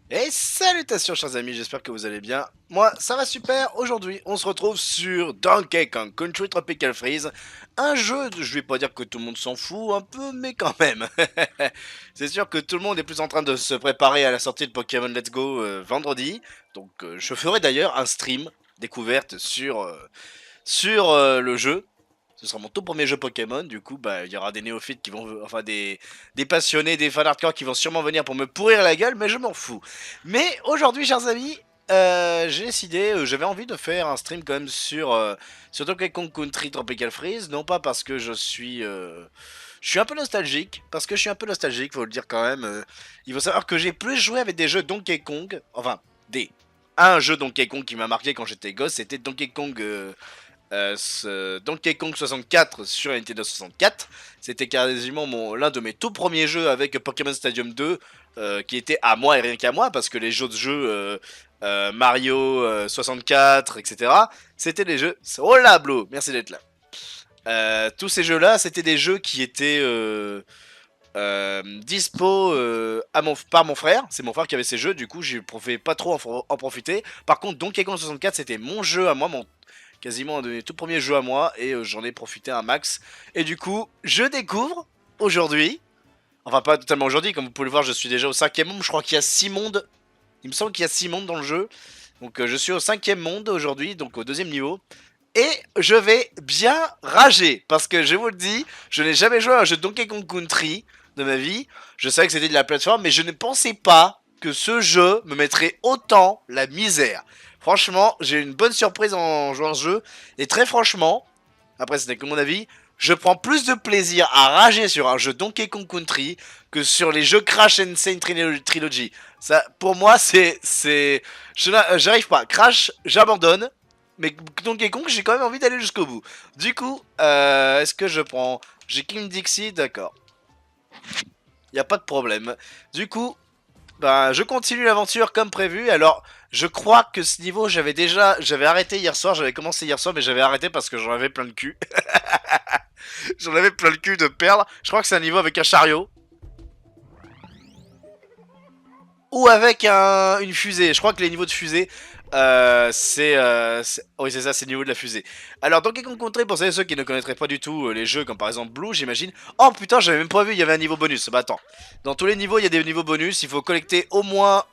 Et salutations chers amis, j'espère que vous allez bien. Moi ça va super, aujourd'hui on se retrouve sur Donkey Kong Country Tropical Freeze. Un jeu, je vais pas dire que tout le monde s'en fout un peu, mais quand même. C'est sûr que tout le monde est plus en train de se préparer à la sortie de Pokémon Let's Go vendredi. Donc je ferai d'ailleurs un stream découverte sur le jeu. Ce sera mon tout premier jeu Pokémon, du coup, bah, il y aura des néophytes qui vont, enfin des passionnés, des fans hardcore qui vont sûrement venir pour me pourrir la gueule, mais je m'en fous. Mais aujourd'hui, chers amis, j'ai décidé, j'avais envie de faire un stream quand même sur Donkey Kong Country Tropical Freeze, non pas parce que je suis un peu nostalgique, parce que je suis un peu nostalgique, faut le dire quand même. Il faut savoir que j'ai plus joué avec des jeux Donkey Kong, enfin, un jeu Donkey Kong qui m'a marqué quand j'étais gosse, c'était Donkey Kong Donkey Kong 64 sur Nintendo 64. C'était quasiment l'un de mes tout premiers jeux avec Pokémon Stadium 2 qui était à moi et rien qu'à moi parce que les jeux de jeu Mario 64, etc. C'était des jeux. Oh là, Blo, merci d'être là. Tous ces jeux-là, c'était des jeux qui étaient dispo par mon frère. C'est mon frère qui avait ces jeux, du coup, je pouvais pas trop en profiter. Par contre, Donkey Kong 64, c'était mon jeu à moi, quasiment un de mes tout premiers jeux à moi, et j'en ai profité un max. Et du coup, je découvre aujourd'hui, enfin pas totalement aujourd'hui, comme vous pouvez le voir, je suis déjà au cinquième monde, je crois qu'il y a 6 mondes, il me semble qu'il y a 6 mondes dans le jeu, donc je suis au cinquième monde aujourd'hui, donc au deuxième niveau, et je vais bien rager, parce que je vous le dis, je n'ai jamais joué à un jeu Donkey Kong Country de ma vie, je savais que c'était de la plateforme, mais je ne pensais pas que ce jeu me mettrait autant la misère. Franchement, j'ai eu une bonne surprise en jouant à ce jeu, et très franchement, après ce n'est que mon avis, je prends plus de plaisir à rager sur un jeu Donkey Kong Country que sur les jeux Crash Insane Trilogy. Ça, pour moi, j'arrive pas. Crash, j'abandonne. Mais Donkey Kong, j'ai quand même envie d'aller jusqu'au bout. Du coup, est-ce que je prends... J'ai King Dixie, d'accord. Y a pas de problème. Du coup, ben, je continue l'aventure comme prévu. Alors, je crois que ce niveau, j'avais arrêté hier soir. J'avais commencé hier soir, mais j'avais arrêté parce que j'en avais plein le cul. J'en avais plein le cul de perles. Je crois que c'est un niveau avec un chariot. Ou avec une fusée. Je crois que les niveaux de fusée, oui, c'est ça, c'est le niveau de la fusée. Alors, Donkey Kong Country, pour ceux qui ne connaîtraient pas du tout les jeux, comme par exemple Blue, j'imagine. Oh putain, j'avais même pas vu, il y avait un niveau bonus. Bah attends. Dans tous les niveaux, il y a des niveaux bonus. Il faut collecter au moins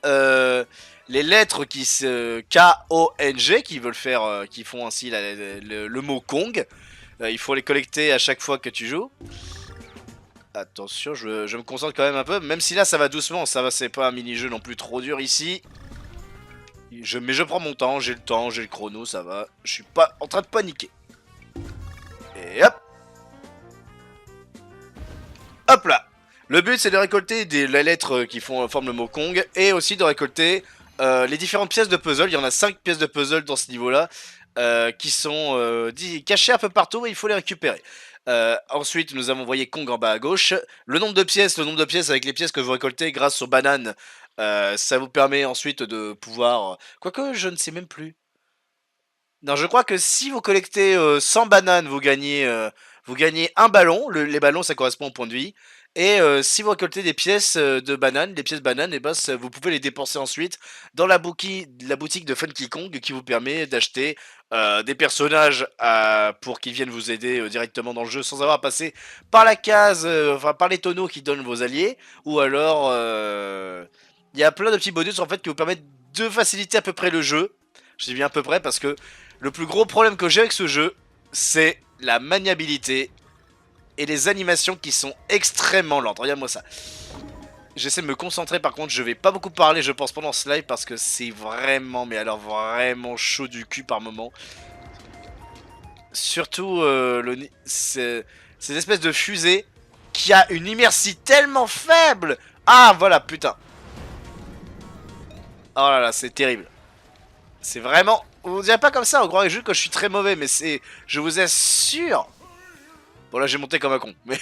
les lettres qui se K-O-N-G, qui veulent faire, qui font ainsi le mot Kong. Il faut les collecter à chaque fois que tu joues. Attention, je me concentre quand même un peu, même si là ça va doucement, ça va, c'est pas un mini-jeu non plus trop dur ici. Mais je prends mon temps, j'ai le chrono, ça va. Je suis pas en train de paniquer. Et hop. Hop là. Le but c'est de récolter les lettres qui forment le mot Kong, et aussi de récolter les différentes pièces de puzzle. Il y en a 5 pièces de puzzle dans ce niveau-là, qui sont cachées un peu partout et il faut les récupérer. Ensuite, nous avons voyé Kong en bas à gauche. Le nombre de pièces avec les pièces que vous récoltez grâce aux bananes, ça vous permet ensuite de pouvoir... Quoique, je ne sais même plus. Non, je crois que si vous collectez 100 bananes, vous gagnez un ballon. Les ballons, ça correspond au point de vie. Et si vous récoltez des pièces de bananes, des pièces bananes, et ben, vous pouvez les dépenser ensuite dans la boutique de Funky Kong qui vous permet d'acheter des personnages pour qu'ils viennent vous aider directement dans le jeu sans avoir à passer par la case, enfin par les tonneaux qui donnent vos alliés. Ou alors, il y a plein de petits bonus en fait qui vous permettent de faciliter à peu près le jeu. Je dis bien à peu près parce que le plus gros problème que j'ai avec ce jeu, c'est la maniabilité et les animations qui sont extrêmement lentes. Regarde-moi ça. J'essaie de me concentrer, par contre, je vais pas beaucoup parler, je pense, pendant ce live parce que c'est vraiment, mais alors vraiment chaud du cul par moment. Surtout cette espèce de fusée qui a une inertie tellement faible. Ah, voilà, putain. Oh là là, c'est terrible. C'est vraiment... On dirait pas comme ça, on croirait juste que je suis très mauvais, mais c'est... Je vous assure... Bon là j'ai monté comme un con, mais...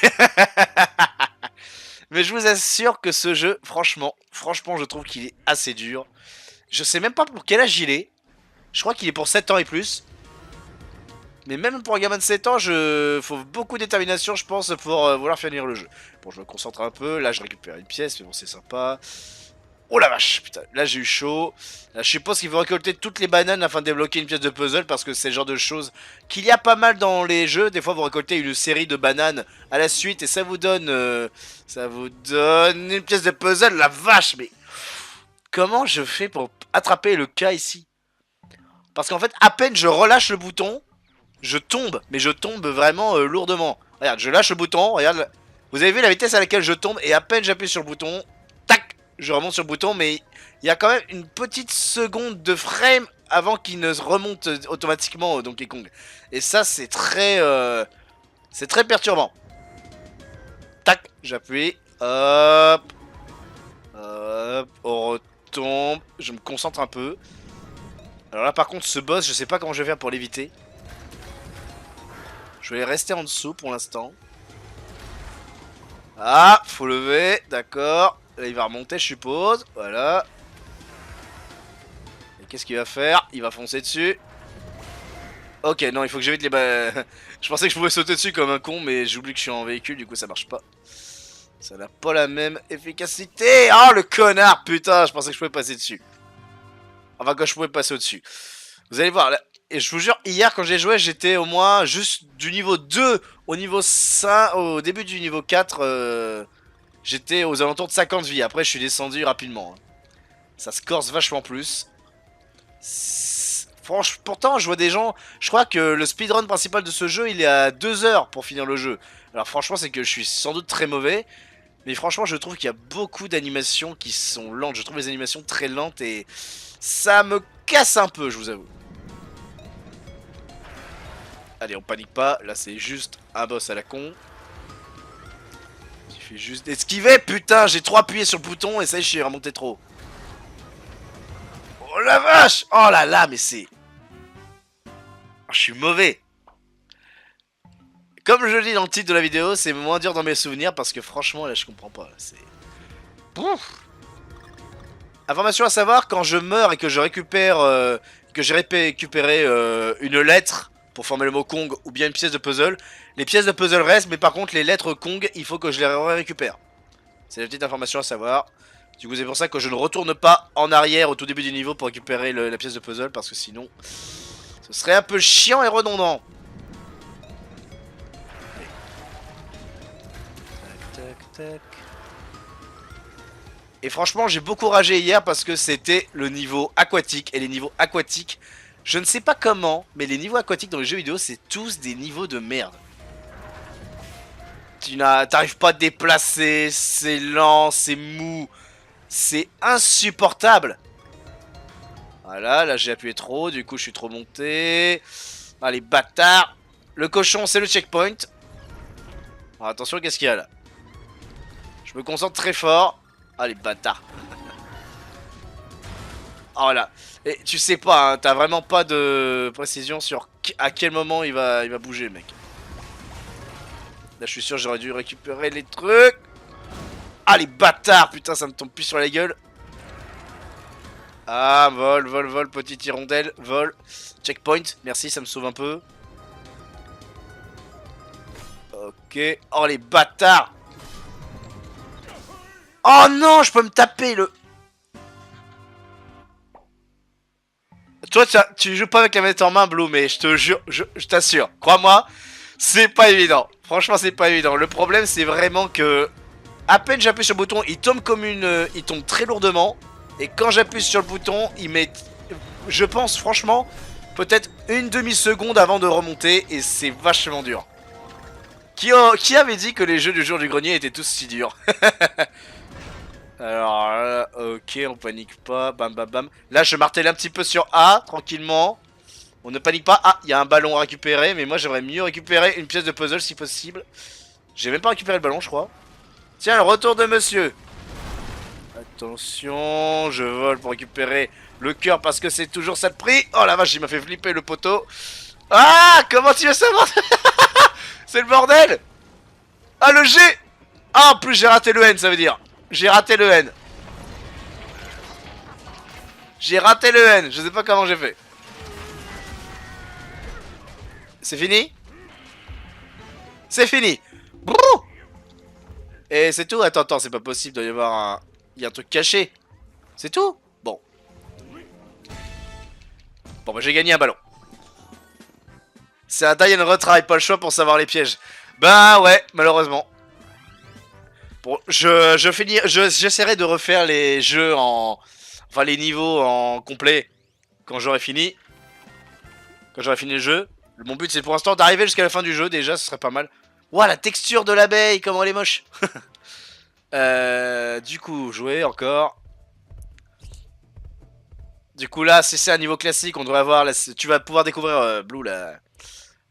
mais je vous assure que ce jeu, franchement je trouve qu'il est assez dur. Je sais même pas pour quel âge il est. Je crois qu'il est pour 7 ans et plus. Mais même pour un gamin de 7 ans, faut beaucoup de détermination, je pense, pour vouloir finir le jeu. Bon, je me concentre un peu. Là, je récupère une pièce, mais bon, c'est sympa. Oh la vache, putain, là j'ai eu chaud. Là, je suppose qu'il faut récolter toutes les bananes afin de débloquer une pièce de puzzle parce que c'est le genre de choses qu'il y a pas mal dans les jeux. Des fois vous récoltez une série de bananes à la suite et ça vous donne une pièce de puzzle. La vache, mais comment je fais pour attraper le cas ici? Parce qu'en fait, à peine je relâche le bouton, je tombe, mais je tombe vraiment lourdement. Regarde, je lâche le bouton, regarde. Vous avez vu la vitesse à laquelle je tombe et à peine j'appuie sur le bouton, tac, je remonte sur le bouton, mais il y a quand même une petite seconde de frame avant qu'il ne se remonte automatiquement au Donkey Kong. Et ça, c'est très perturbant. Tac, j'appuie, hop, hop, on retombe, je me concentre un peu. Alors là, par contre, ce boss, je sais pas comment je vais faire pour l'éviter. Je vais rester en dessous pour l'instant. Ah, faut lever, d'accord. Là, il va remonter, je suppose. Voilà. Et qu'est-ce qu'il va faire? Il va foncer dessus. Ok, non, il faut que j'évite les balles. Je pensais que je pouvais sauter dessus comme un con, mais j'oublie que je suis en véhicule, du coup ça marche pas. Ça n'a pas la même efficacité. Oh, le connard, putain, je pensais que je pouvais passer dessus. Enfin, que je pouvais passer au-dessus. Vous allez voir, là, et je vous jure, hier quand j'ai joué, j'étais au moins juste du niveau 2 au niveau 5, au début du niveau 4, j'étais aux alentours de 50 vies. Après, je suis descendu rapidement. Ça se corse vachement plus. Franchement, pourtant, je vois des gens. Je crois que le speedrun principal de ce jeu, il est à 2 heures pour finir le jeu. Alors, franchement, c'est que je suis sans doute très mauvais. Mais franchement, je trouve qu'il y a beaucoup d'animations qui sont lentes. Je trouve les animations très lentes et ça me casse un peu, je vous avoue. Allez, on panique pas. Là, c'est juste un boss à la con. Il suffit juste d'esquiver. Putain, j'ai trop appuyé sur le bouton et ça y est, je suis remonté trop. Oh la vache! Oh là là, mais c'est... Je suis mauvais. Comme je le dis dans le titre de la vidéo, c'est moins dur dans mes souvenirs parce que franchement, là, je comprends pas. C'est... Information à savoir, quand je meurs et que je récupère... que j'ai récupéré une lettre pour former le mot Kong ou bien une pièce de puzzle, les pièces de puzzle restent, mais par contre, les lettres Kong, il faut que je les récupère. C'est la petite information à savoir. Du coup, c'est pour ça que je ne retourne pas en arrière au tout début du niveau pour récupérer la pièce de puzzle, parce que sinon, ce serait un peu chiant et redondant. Tac, tac, tac. Et franchement, j'ai beaucoup ragé hier parce que c'était le niveau aquatique. Et les niveaux aquatiques, je ne sais pas comment, mais les niveaux aquatiques dans les jeux vidéo, c'est tous des niveaux de merde. Tu t'arrives pas à te déplacer, c'est lent, c'est mou, c'est insupportable. Voilà, là j'ai appuyé trop, du coup je suis trop monté. Ah les bâtards. Le cochon, c'est le checkpoint. Alors, attention, qu'est-ce qu'il y a là? Je me concentre très fort. Ah les bâtards. Oh là. Et tu sais pas, hein, t'as vraiment pas de précision sur à quel moment il va bouger, mec. Là, je suis sûr, j'aurais dû récupérer les trucs. Ah, les bâtards, putain, ça me tombe plus sur la gueule. Ah, vol, vol, vol, petite hirondelle, vol. Checkpoint, merci, ça me sauve un peu. Ok. Oh, les bâtards. Oh non, je peux me taper le... Toi, tu joues pas avec la manette en main, Blue, mais je te jure, je t'assure, crois-moi, c'est pas évident. Franchement, c'est pas évident. Le problème, c'est vraiment que à peine j'appuie sur le bouton, il tombe comme une, il tombe très lourdement. Et quand j'appuie sur le bouton, il met, je pense, franchement, peut-être une demi-seconde avant de remonter, et c'est vachement dur. Qui avait dit que les jeux du jour du grenier étaient tous si durs? Alors là, ok, on panique pas, bam bam bam. Là, je martèle un petit peu sur A, tranquillement. On ne panique pas. Ah, il y a un ballon à récupérer, mais moi j'aimerais mieux récupérer une pièce de puzzle si possible. J'ai même pas récupéré le ballon, je crois. Tiens, le retour de monsieur. Attention, je vole pour récupérer le cœur parce que c'est toujours ça de prix. Oh la vache, il m'a fait flipper le poteau. Ah, comment tu veux savoir? C'est le bordel. Ah, le G. Ah, en plus j'ai raté le N, ça veut dire. J'ai raté le N. J'ai raté le N. Je sais pas comment j'ai fait. C'est fini? C'est fini. Brrr. Et c'est tout? Attends, attends, c'est pas possible. Il doit y avoir un... Il y a un truc caché. C'est tout? Bon. Bon bah j'ai gagné un ballon. C'est un die and retry, pas le choix pour savoir les pièges. Bah ouais, malheureusement. Bon, j'essaierai de refaire les jeux en... Enfin les niveaux en complet quand j'aurai fini. Quand j'aurai fini le jeu. Mon but c'est pour l'instant d'arriver jusqu'à la fin du jeu déjà, ce serait pas mal. Ouah, la texture de l'abeille, comment elle est moche. Du coup, jouer encore. Du coup là, si c'est un niveau classique, on devrait avoir... Tu vas pouvoir découvrir Blue là.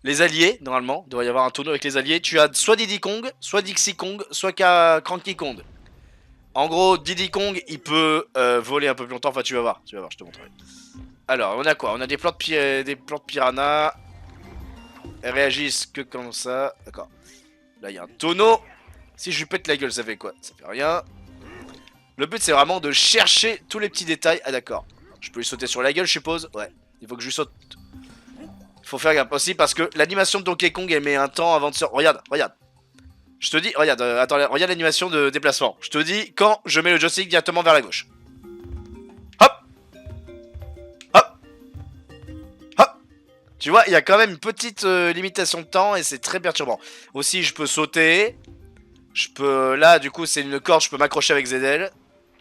Les alliés, normalement. Il devrait y avoir un tonneau avec les alliés. Tu as soit Diddy Kong, soit Dixie Kong, soit Cranky Kong. En gros, Diddy Kong, il peut voler un peu plus longtemps. Enfin, tu vas voir, je te montrerai. Alors, on a quoi? On a des plantes, des plantes piranha. Elles réagissent que comme ça. D'accord. Là, il y a un tonneau. Si je lui pète la gueule, ça fait quoi? Ça fait rien. Le but, c'est vraiment de chercher tous les petits détails. Ah, d'accord. Je peux lui sauter sur la gueule, je suppose. Ouais. Il faut que je lui saute. Faut faire gaffe aussi parce que l'animation de Donkey Kong, elle met un temps avant de se... Regarde, regarde. Je te dis, regarde, attends, regarde l'animation de déplacement. Je te dis quand je mets le joystick directement vers la gauche. Hop. Hop. Hop. Tu vois, il y a quand même une petite limitation de temps et c'est très perturbant. Aussi, je peux sauter. Je peux... Là, du coup, c'est une corde, je peux m'accrocher avec ZL.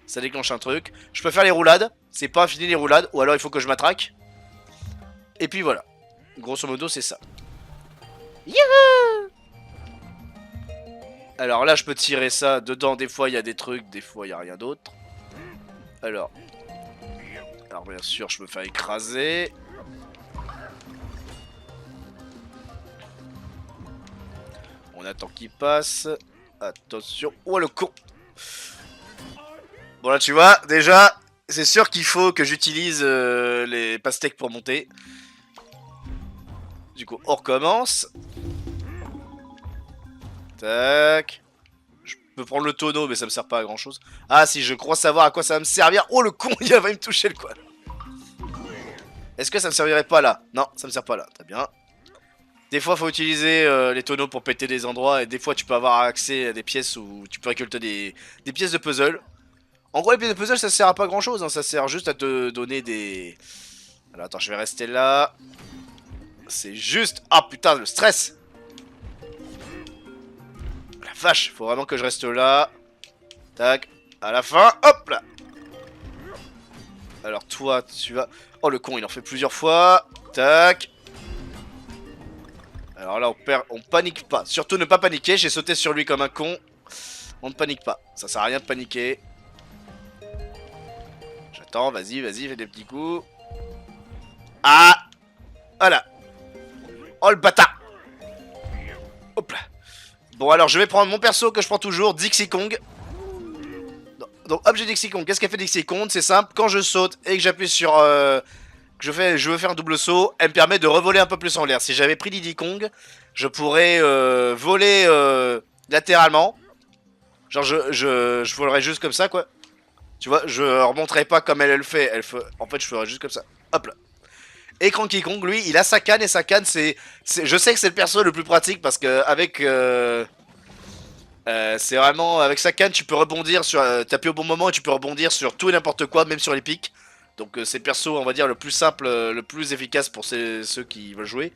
Ça déclenche un truc. Je peux faire les roulades. C'est pas infini les roulades. Ou alors, il faut que je m'attraque. Et puis voilà. Grosso modo, c'est ça. Youhou! Alors là, je peux tirer ça. Dedans, des fois, il y a des trucs. Des fois, il n'y a rien d'autre. Alors, bien sûr, je me fais écraser. On attend qu'il passe. Attention. Oh, le con. Bon, là, tu vois, déjà, c'est sûr qu'il faut que j'utilise les pastèques pour monter. Du coup, on recommence. Tac. Je peux prendre le tonneau, mais ça me sert pas à grand chose. Ah, si, je crois savoir à quoi ça va me servir. Oh, le con, il va me toucher le quoi. Est-ce que ça me servirait pas là? Non, ça me sert pas là. Très bien. Des fois, faut utiliser les tonneaux pour péter des endroits. Et des fois, tu peux avoir accès à des pièces où tu peux récolter des pièces de puzzle. En gros, les pièces de puzzle, ça sert à pas grand chose. Hein. Ça sert juste à te donner des... Alors, attends, je vais rester là. C'est juste... Ah, putain, le stress. La vache, faut vraiment que je reste là. Tac. À la fin, hop là. Alors, toi, tu vas... Oh, le con, il en fait plusieurs fois. Tac. Alors là, on panique pas. Surtout ne pas paniquer. J'ai sauté sur lui comme un con. On ne panique pas. Ça sert à rien de paniquer. J'attends, vas-y, fais des petits coups. Ah! Voilà. Oh, le bâtard! Hop là. Bon, alors, je vais prendre mon perso que je prends toujours, Dixie Kong. Donc, objet Dixie Kong. Qu'est-ce qu'elle fait Dixie Kong? C'est simple. Quand je saute et que j'appuie sur... je veux faire un double saut, elle me permet de revoler un peu plus en l'air. Si j'avais pris Diddy Kong, je pourrais voler latéralement. Genre je volerais juste comme ça quoi. Tu vois, je remonterais pas comme elle le fait. En fait, je ferais juste comme ça. Hop là. Et Cranky Kong, lui, il a sa canne et sa canne, je sais que c'est le perso le plus pratique parce que avec c'est vraiment avec sa canne, tu peux rebondir sur taper au bon moment et tu peux rebondir sur tout et n'importe quoi, même sur les pics. Donc c'est le perso, on va dire, le plus simple, le plus efficace pour ceux qui veulent jouer.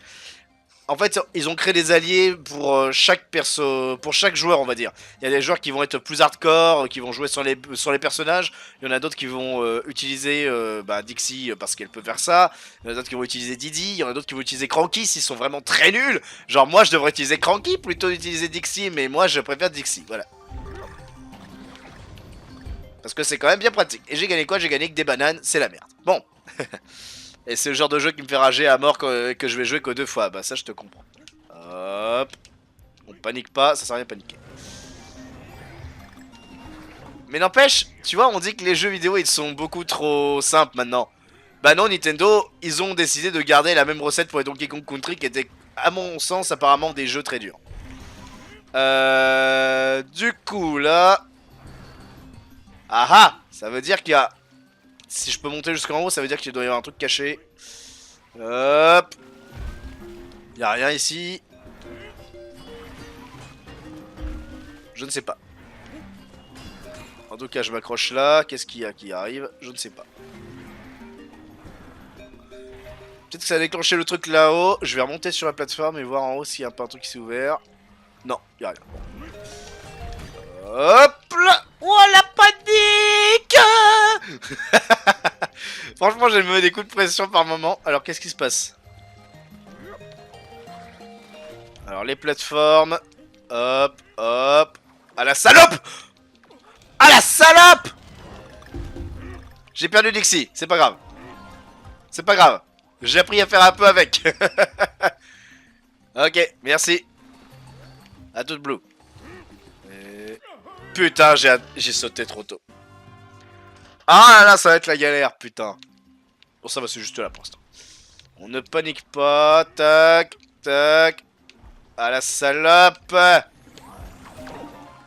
En fait, ils ont créé des alliés pour chaque perso, pour chaque joueur, on va dire. Il y a des joueurs qui vont être plus hardcore, qui vont jouer sur les personnages. Il y en a d'autres qui vont utiliser Dixie parce qu'elle peut faire ça. Il y en a d'autres qui vont utiliser Diddy. Il y en a d'autres qui vont utiliser Cranky s'ils sont vraiment très nuls. Genre moi, je devrais utiliser Cranky plutôt d'utiliser Dixie, mais moi, je préfère Dixie. Voilà. Parce que c'est quand même bien pratique. Et j'ai gagné quoi? J'ai gagné que des bananes, c'est la merde. Bon. Et c'est le genre de jeu qui me fait rager à mort que je vais jouer que 2 fois. Bah ça je te comprends. Hop. On panique pas, ça sert à rien de paniquer. Mais n'empêche, tu vois, on dit que les jeux vidéo ils sont beaucoup trop simples maintenant. Bah non, Nintendo, ils ont décidé de garder la même recette pour les Donkey Kong Country qui était, à mon sens, apparemment des jeux très durs. Du coup, là... Ah ah! Ça veut dire qu'il y a... Si je peux monter jusqu'en haut, ça veut dire qu'il doit y avoir un truc caché. Hop. Y'a rien ici. Je ne sais pas. En tout cas, je m'accroche là. Qu'est-ce qu'il y a qui arrive? Je ne sais pas. Peut-être que ça a déclenché le truc là-haut. Je vais remonter sur la plateforme et voir en haut s'il y a pas un truc qui s'est ouvert. Non, il n'y a rien. Hop là! Oh la panique! Franchement, j'ai me des coups de pression par moment. Alors, qu'est-ce qui se passe? Alors, les plateformes. Hop, hop. Ah la salope! Ah la salope! J'ai perdu Dixie, c'est pas grave. C'est pas grave. J'ai appris à faire un peu avec. Ok, merci. À toute blue. Putain, j'ai sauté trop tôt. Ah là, ça va être la galère, putain. Bon, ça va, c'est juste là pour l'instant. On ne panique pas. Tac, tac. Ah la salope. Ah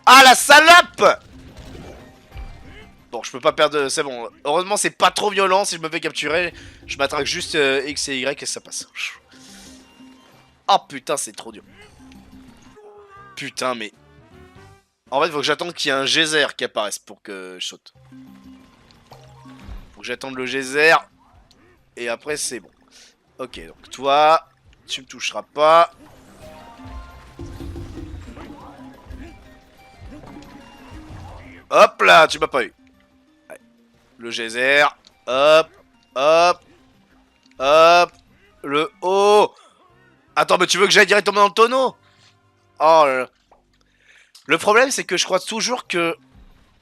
la salope. Bon, je peux pas perdre... C'est bon. Heureusement, c'est pas trop violent. Si je me fais capturer, je m'attraque juste X et Y et ça passe. Oh putain, c'est trop dur. Putain, mais... En fait, faut que j'attende qu'il y ait un geyser qui apparaisse pour que je saute. Faut que j'attende le geyser. Et après, c'est bon. Ok, donc toi, tu me toucheras pas. Hop là, tu m'as pas eu. Allez. Le geyser. Hop, hop, hop. Le haut. Attends, mais tu veux que j'aille directement dans le tonneau? Oh là là. Le problème, c'est que je crois toujours que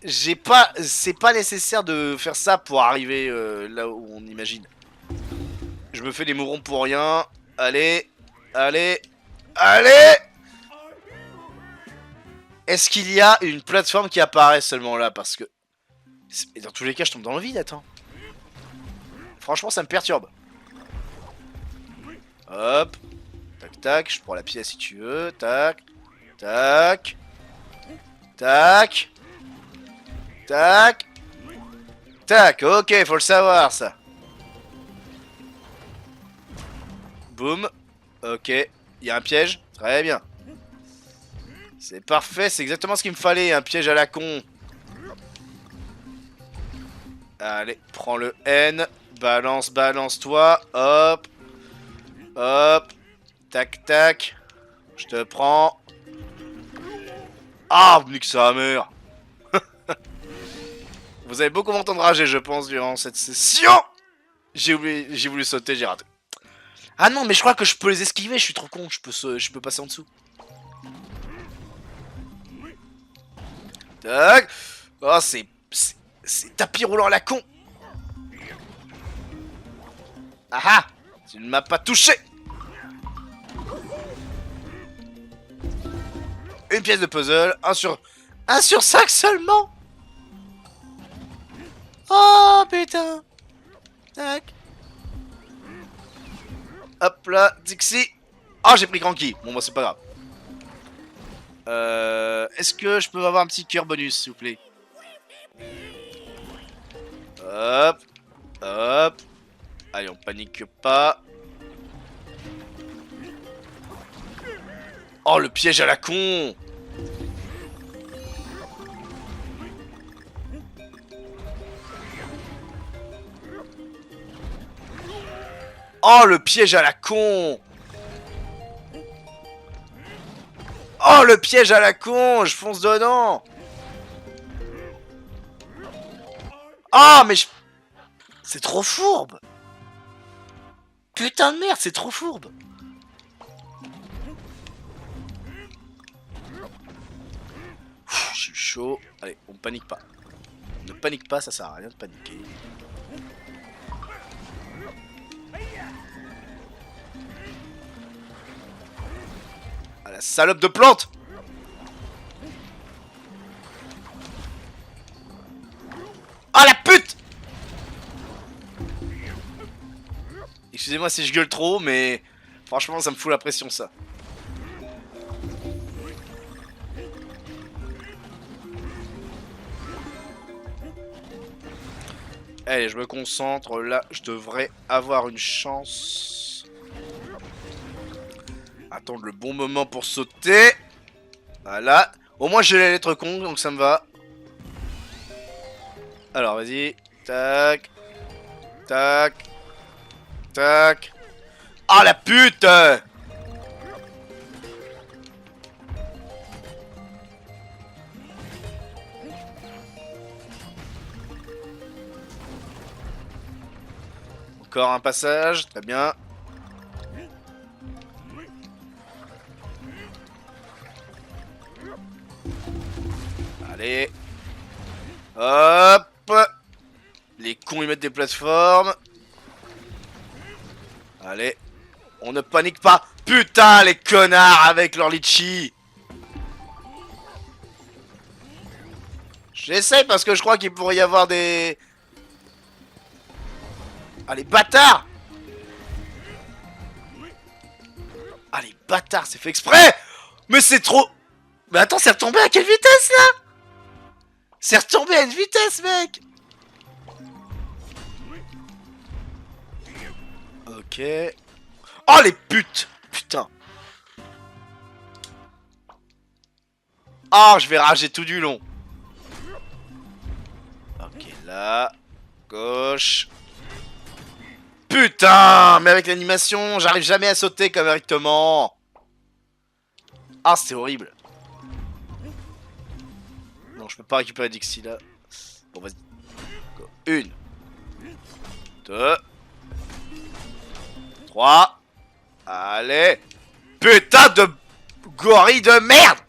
j'ai pas... C'est pas nécessaire de faire ça pour arriver là où on imagine. Je me fais des mourons pour rien. Allez, allez, allez! Est-ce qu'il y a une plateforme qui apparaît seulement là? Parce que... Dans tous les cas, je tombe dans le vide, attends. Franchement, ça me perturbe. Hop. Tac, tac. Je prends la pièce si tu veux. Tac. Tac. Tac. Tac. Tac. Ok, faut le savoir, ça. Boum. Ok. Il y a un piège. Très bien. C'est parfait. C'est exactement ce qu'il me fallait. Un piège à la con. Allez, prends le N. Balance, balance-toi. Hop. Hop. Tac, tac. Je te prends. Ah, nique sa mère. Vous avez beaucoup m'entendre rager, je pense, durant cette session. J'ai voulu sauter, j'ai raté. Ah non, mais je crois que je peux les esquiver, je suis trop con, je peux passer en dessous. Tac. Oh, c'est tapis roulant à la con. Ah ah. Tu ne m'as pas touché. Une pièce de puzzle, 1 sur 5 seulement. Oh putain. Tac. Hop là, Dixie. Oh, j'ai pris Cranky. Bon, bah, c'est pas grave. Est-ce que je peux avoir un petit cœur bonus, s'il vous plaît? Hop. Hop. Allez, on panique pas. Oh, le piège à la con. Oh, le piège à la con. Oh, le piège à la con. Je fonce dedans. Ah, mais je... C'est trop fourbe. Putain de merde, c'est trop fourbe. Je suis chaud. Allez, on panique pas. Ne panique pas, ça sert à rien de paniquer. Ah, la salope de plante. Ah, la pute. Excusez-moi si je gueule trop, mais franchement, ça me fout la pression, ça. Allez, je me concentre. Là, je devrais avoir une chance. Attendre le bon moment pour sauter. Voilà. Au moins, j'ai la lettre con, donc ça me va. Alors, vas-y. Tac. Tac. Tac. Ah, la pute! Encore un passage, très bien. Allez. Hop. Les cons ils mettent des plateformes. Allez. On ne panique pas. Putain les connards avec leur litchi. J'essaie parce que je crois qu'il pourrait y avoir des... Ah les bâtards. Ah les bâtards, c'est fait exprès. Mais c'est trop... Mais attends, c'est retombé à quelle vitesse là? C'est retombé à une vitesse mec. Ok. Oh les putes. Putain. Oh je vais rager tout du long. Ok là. Gauche. Putain. Mais avec l'animation j'arrive jamais à sauter correctement. Ah c'est horrible. Non je peux pas récupérer Dixie là. Bon vas-y. Une. Deux. 3. Allez. Putain de gorille de merde.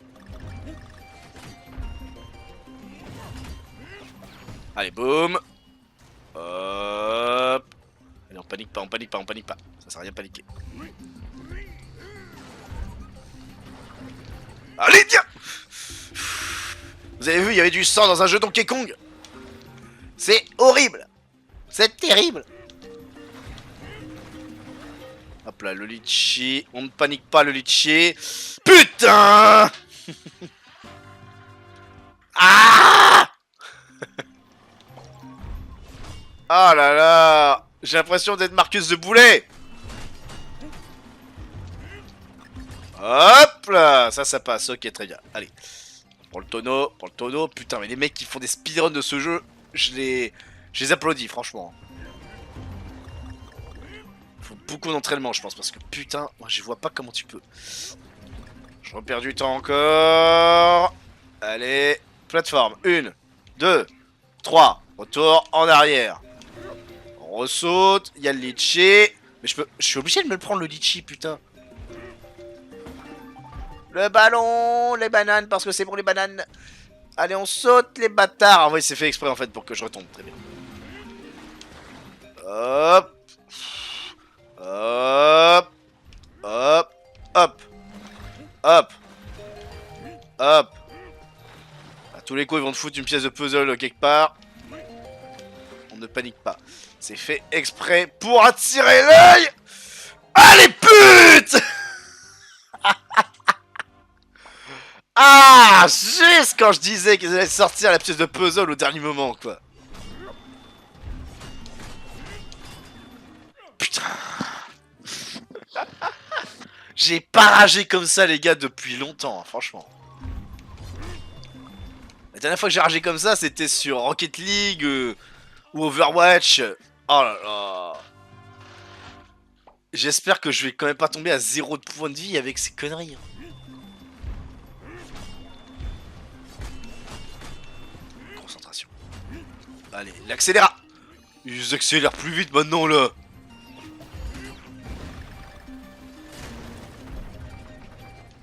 Allez, boum. Hop. Allez, on panique pas, on panique pas, on panique pas. Ça sert à rien de paniquer. Allez, tiens. Vous avez vu, il y avait du sang dans un jeu Donkey Kong. C'est horrible. C'est terrible. Hop là, le litchi. On ne panique pas, le litchi. Putain. Ah. Oh là là. J'ai l'impression d'être Marcus de Boulet. Hop là. Ça passe. Ok, très bien. Allez. Pour le tonneau, pour le tonneau. Putain, mais les mecs qui font des speedruns de ce jeu, je les applaudis, franchement. Faut beaucoup d'entraînement, je pense, parce que putain, moi je vois pas comment tu peux. Je repère du temps encore. Allez, plateforme. 1, 2, 3. Retour en arrière. On ressaute. Il y a le litchi. Mais je suis obligé de me le prendre le litchi, putain. Le ballon, les bananes, parce que c'est pour les bananes. Allez, on saute les bâtards. Ah oui, c'est fait exprès en fait pour que je retombe. Très bien. Hop. Hop. Hop. Hop. Hop. Hop. À tous les coups, ils vont te foutre une pièce de puzzle quelque part. On ne panique pas. C'est fait exprès pour attirer l'œil. Allez, pute. Ah, juste quand je disais qu'ils allaient sortir la pièce de puzzle au dernier moment, quoi. Putain. J'ai pas ragé comme ça, les gars, depuis longtemps, hein, franchement. La dernière fois que j'ai ragé comme ça, c'était sur Rocket League ou Overwatch. Oh là là. J'espère que je vais quand même pas tomber à 0 de points de vie avec ces conneries. Hein. Concentration. Allez, l'accéléra. Ils accélèrent plus vite maintenant là.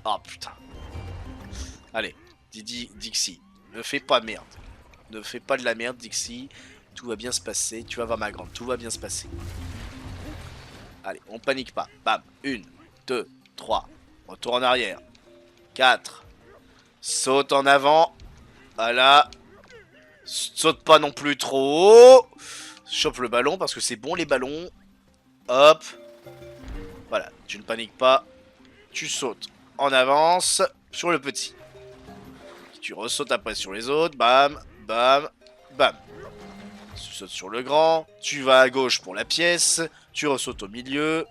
Oh putain. Allez, Dixie, ne fais pas merde. Ne fais pas de la merde, Dixie. Tout va bien se passer. Tu vas voir ma grande, tout va bien se passer. Allez, on panique pas. Bam. 1, 2, 3. Retour en arrière. 4. Saute en avant. Voilà. Saute pas non plus trop haut. Chope le ballon parce que c'est bon les ballons. Hop. Voilà, tu ne paniques pas. Tu sautes en avance sur le petit. Tu ressautes après sur les autres. Bam, bam, bam. Tu sautes sur le grand. Tu vas à gauche pour la pièce. Tu ressautes au milieu.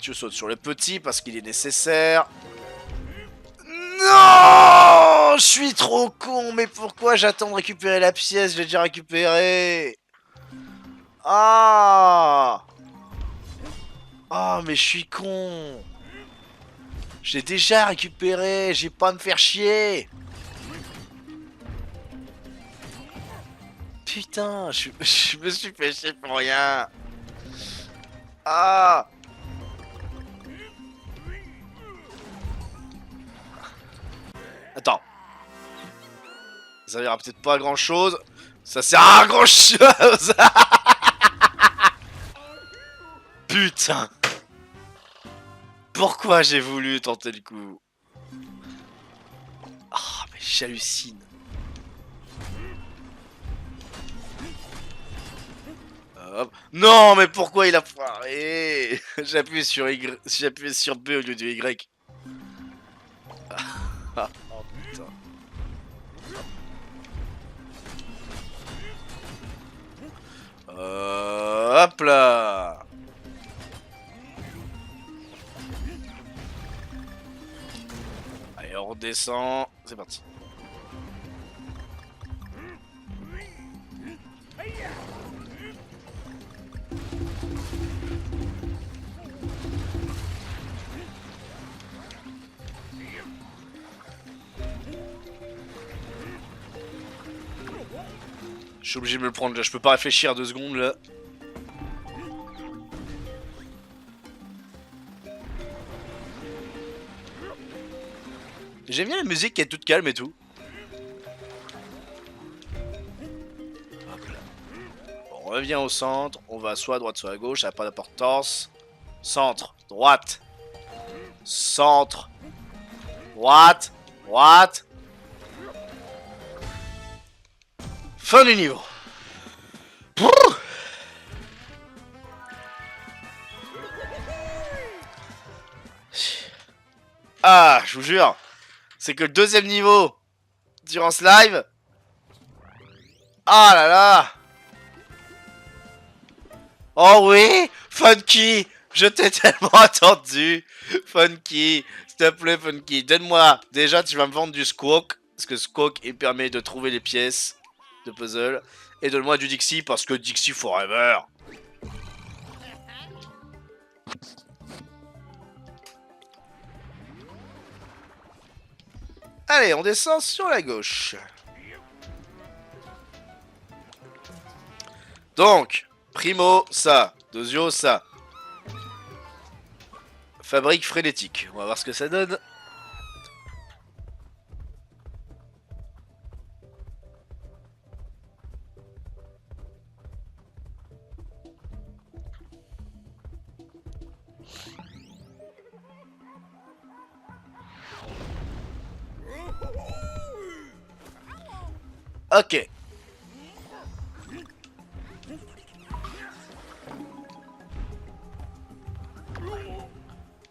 Tu sautes sur le petit parce qu'il est nécessaire. Non, je suis trop con, mais pourquoi j'attends de récupérer la pièce? Je l'ai déjà récupérée. Ah! Ah, mais je suis con. J'ai déjà récupéré, j'ai pas à me faire chier. Putain, je me suis fait chier pour rien. Ah! Attends. Ça servira peut-être pas à grand chose. Ça sert à grand chose. Putain. Pourquoi j'ai voulu tenter le coup? Ah, mais j'hallucine. Hop. Non, mais pourquoi il a foiré? J'ai appuyé sur Y, j'ai appuyé sur B au lieu de Y. Ah, oh putain. Hop là. Allez, on redescend. C'est parti. Je suis obligé de me le prendre là, je peux pas réfléchir 2 secondes là. J'aime bien la musique qui est toute calme et tout. Hop là. On revient au centre, on va soit à droite soit à gauche, ça n'a pas d'importance. Centre, droite. Centre. Droite. Droite. Fin du niveau. Pouh. Ah, je vous jure, c'est que le deuxième niveau durant ce live. Ah là là. Oh oui, Funky, je t'ai tellement attendu. Funky, s'il te plaît Funky, donne-moi. Déjà tu vas me vendre du Squawk, parce que Squawk il permet de trouver les pièces de puzzle. Et donne-moi du Dixie, parce que Dixie Forever. Allez, on descend sur la gauche. Donc, primo, ça. Deuxio, ça. Fabrique frénétique. On va voir ce que ça donne. Ok.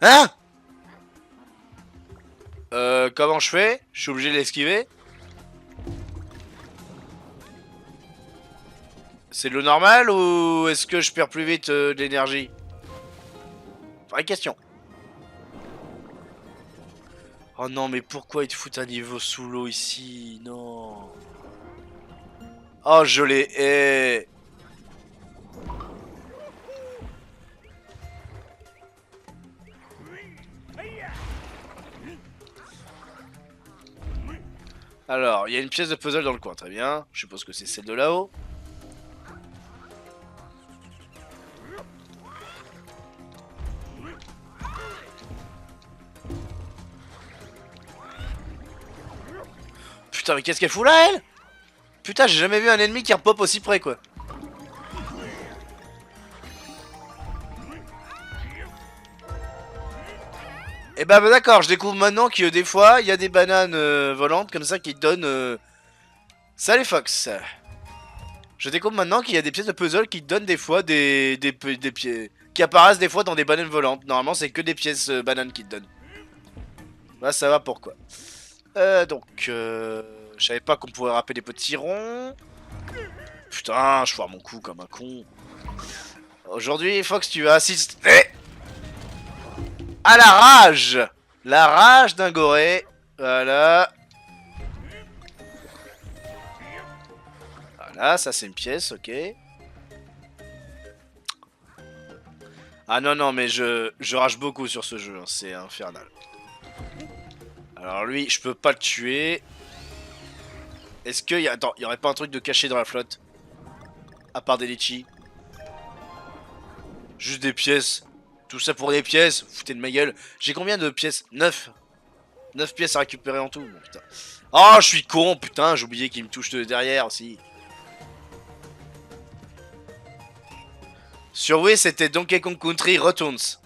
Hein? Comment je fais? Je suis obligé de l'esquiver? C'est le normal ou est-ce que je perds plus vite d'énergie? Vraie question. Oh non, mais pourquoi ils te foutent un niveau sous l'eau ici? Non. Oh, je les hais. Alors, il y a une pièce de puzzle dans le coin, très bien. Je suppose que c'est celle de là-haut. Putain, mais qu'est-ce qu'elle fout là, elle? Putain, j'ai jamais vu un ennemi qui repop aussi près, quoi. Et bah, d'accord, je découvre maintenant que des fois, il y a des bananes volantes comme ça qui donnent... Salut Fox. Je découvre maintenant qu'il y a des pièces de puzzle qui donnent des fois des pièces... Qui apparaissent des fois dans des bananes volantes. Normalement, c'est que des pièces bananes qui te donnent. Là, ça va pourquoi. Je savais pas qu'on pouvait râper des petits ronds. Putain, je foire mon coup comme un con. Aujourd'hui, Fox, tu vas assister à la rage. La rage d'un goré. Voilà. Voilà, ça c'est une pièce, ok. Ah non, non, mais je rage beaucoup sur ce jeu, hein, c'est infernal. Alors lui, je peux pas le tuer. Est-ce qu'il y a... Attends, il y aurait pas un truc de caché dans la flotte? À part des litchis. Juste des pièces. Tout ça pour des pièces. Vous foutez de ma gueule. J'ai combien de pièces? 9. 9 pièces à récupérer en tout. Bon, putain. Oh, je suis con, putain. J'ai oublié qu'il me touche de derrière aussi. Sur Wii, c'était Donkey Kong Country Returns.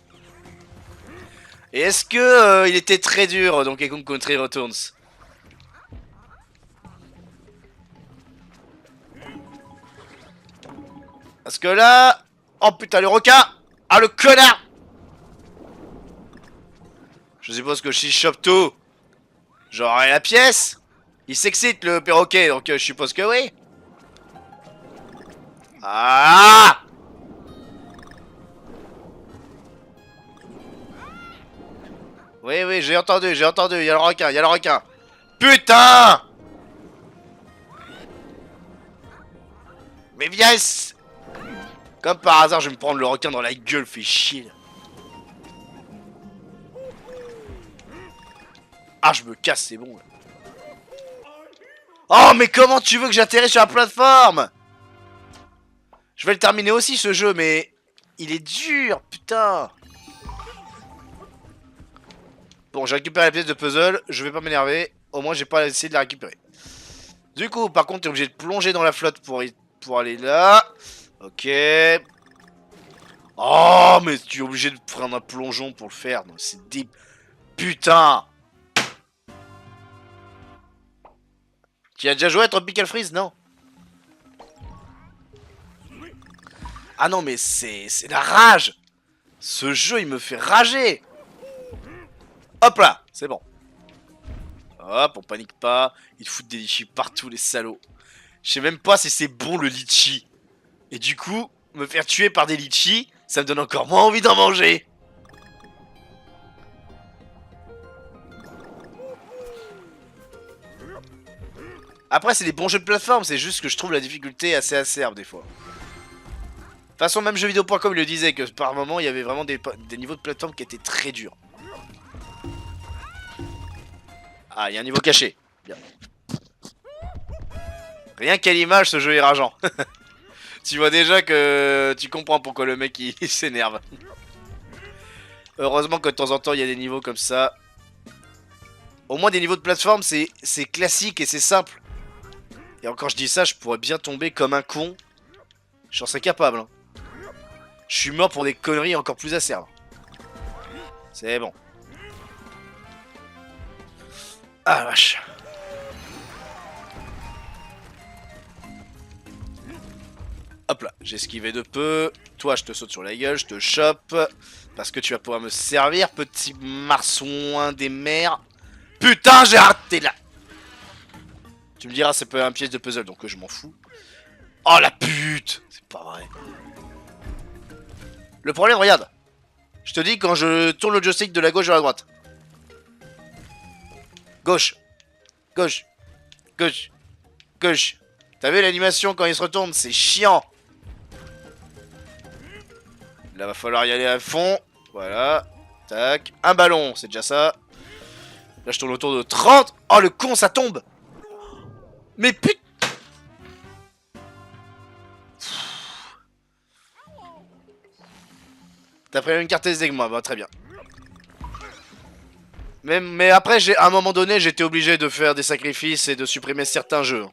Et est-ce que il était très dur, Donkey Kong Country Returns? Parce que là... Oh putain, le requin! Ah, le connard! Je suppose que si je chope tout, j'aurai la pièce. Il s'excite, le perroquet, donc je suppose que oui. Ah! Oui, oui, j'ai entendu, il y a le requin, il y a le requin. Putain! Mais viens! Comme par hasard, je vais me prendre le requin dans la gueule, fait chier. Ah, je me casse, c'est bon. Oh, mais comment tu veux que j'atterrisse sur la plateforme? Je vais le terminer aussi, ce jeu, mais... Il est dur, putain. Bon, j'ai récupéré la pièce de puzzle, je vais pas m'énerver. Au moins, j'ai pas essayé de la récupérer. Du coup, par contre, t'es obligé de plonger dans la flotte pour aller là. Ok. Oh, mais tu es obligé de prendre un plongeon pour le faire. C'est deep. Putain. Tu as déjà joué à Tropical Freeze, non? Ah non, mais c'est la rage. Ce jeu, il me fait rager. Hop là, c'est bon. Hop, on panique pas. Ils foutent des litchis partout, les salauds. Je sais même pas si c'est bon le litchi. Et du coup, me faire tuer par des litchis, ça me donne encore moins envie d'en manger. Après, c'est des bons jeux de plateforme, c'est juste que je trouve la difficulté assez acerbe des fois. De toute façon, même jeuxvideo.com le disait que par moment, il y avait vraiment des niveaux de plateforme qui étaient très durs. Ah, il y a un niveau caché. Bien. Rien qu'à l'image, ce jeu est rageant. Tu vois déjà que tu comprends pourquoi le mec il s'énerve. Heureusement que de temps en temps, il y a des niveaux comme ça. Au moins, des niveaux de plateforme, c'est classique et c'est simple. Et encore, je dis ça, je pourrais bien tomber comme un con. J'en serais capable. Hein. Je suis mort pour des conneries encore plus acerbes. C'est bon. Ah la vache. Hop là, j'ai esquivé de peu. Toi, je te saute sur la gueule, je te chope. Parce que tu vas pouvoir me servir, petit marsouin des mers. Putain, j'ai raté là. Tu me diras, c'est pas un pièce de puzzle, donc je m'en fous. Oh la pute. C'est pas vrai. Le problème, regarde. Je te dis quand je tourne le joystick de la gauche vers la droite. Gauche. Gauche. Gauche. Gauche. T'as vu l'animation quand il se retourne? C'est chiant. Là, va falloir y aller à fond. Voilà. Tac. Un ballon, c'est déjà ça. Là, je tourne autour de 30. Oh, le con, ça tombe. Mais putain. T'as pris une carte SD avec moi, bah très bien. Mais après, à un moment donné, j'étais obligé de faire des sacrifices et de supprimer certains jeux.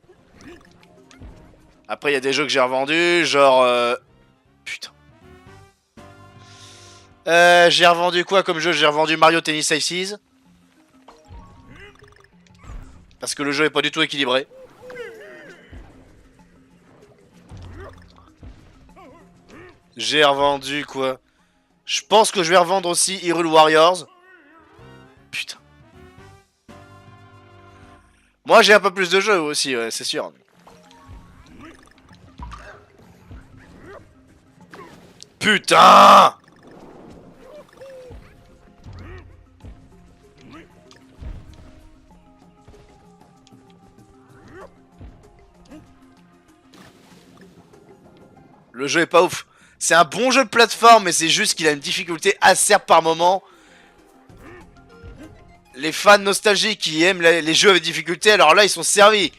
Après, il y a des jeux que j'ai revendus, genre... Putain. J'ai revendu quoi comme jeu? J'ai revendu Mario Tennis Aces. Parce que le jeu est pas du tout équilibré. J'ai revendu quoi? Je pense que je vais revendre aussi Hyrule Warriors. Putain. Moi j'ai un peu plus de jeux aussi, ouais, c'est sûr. Putain! Le jeu est pas ouf. C'est un bon jeu de plateforme, mais c'est juste qu'il a une difficulté acerbe par moment. Les fans nostalgiques qui aiment les jeux avec difficulté, alors là, ils sont servis.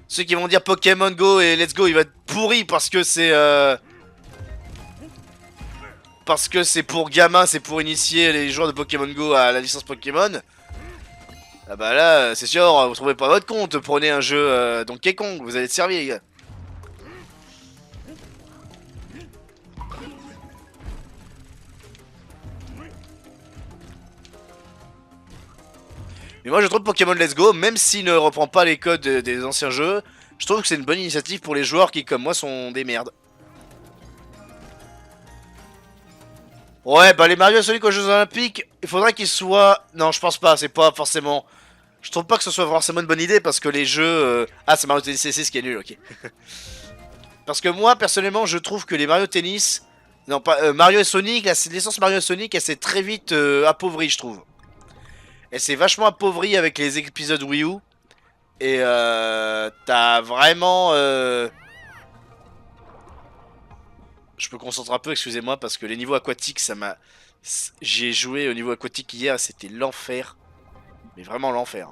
Ceux qui vont dire Pokémon Go et Let's Go, il va être pourri parce que c'est... parce que c'est pour gamins, c'est pour initier les joueurs de Pokémon Go à la licence Pokémon. Ah bah là, c'est sûr, vous trouvez pas votre compte, prenez un jeu Donkey Kong, vous allez être servi les gars. Mais moi je trouve Pokémon Let's Go, même s'il ne reprend pas les codes des anciens jeux, je trouve que c'est une bonne initiative pour les joueurs qui, comme moi, sont des merdes. Ouais, bah les Mario et Sonic aux Jeux Olympiques, il faudrait qu'ils soient... Non, je pense pas, c'est pas forcément... Je trouve pas que ce soit forcément une bonne idée parce que les jeux... Ah, c'est Mario Tennis 6 qui est nul, ok. Parce que moi, personnellement, je trouve que les Mario Tennis... Non, pas... Mario et Sonic, la licence Mario et Sonic, elle s'est très vite appauvrie, je trouve. Elle s'est vachement appauvrie avec les épisodes Wii U. Et t'as vraiment... Je me concentre un peu, excusez-moi, parce que les niveaux aquatiques, ça m'a... J'ai joué au niveau aquatique hier, c'était l'enfer. Mais vraiment l'enfer.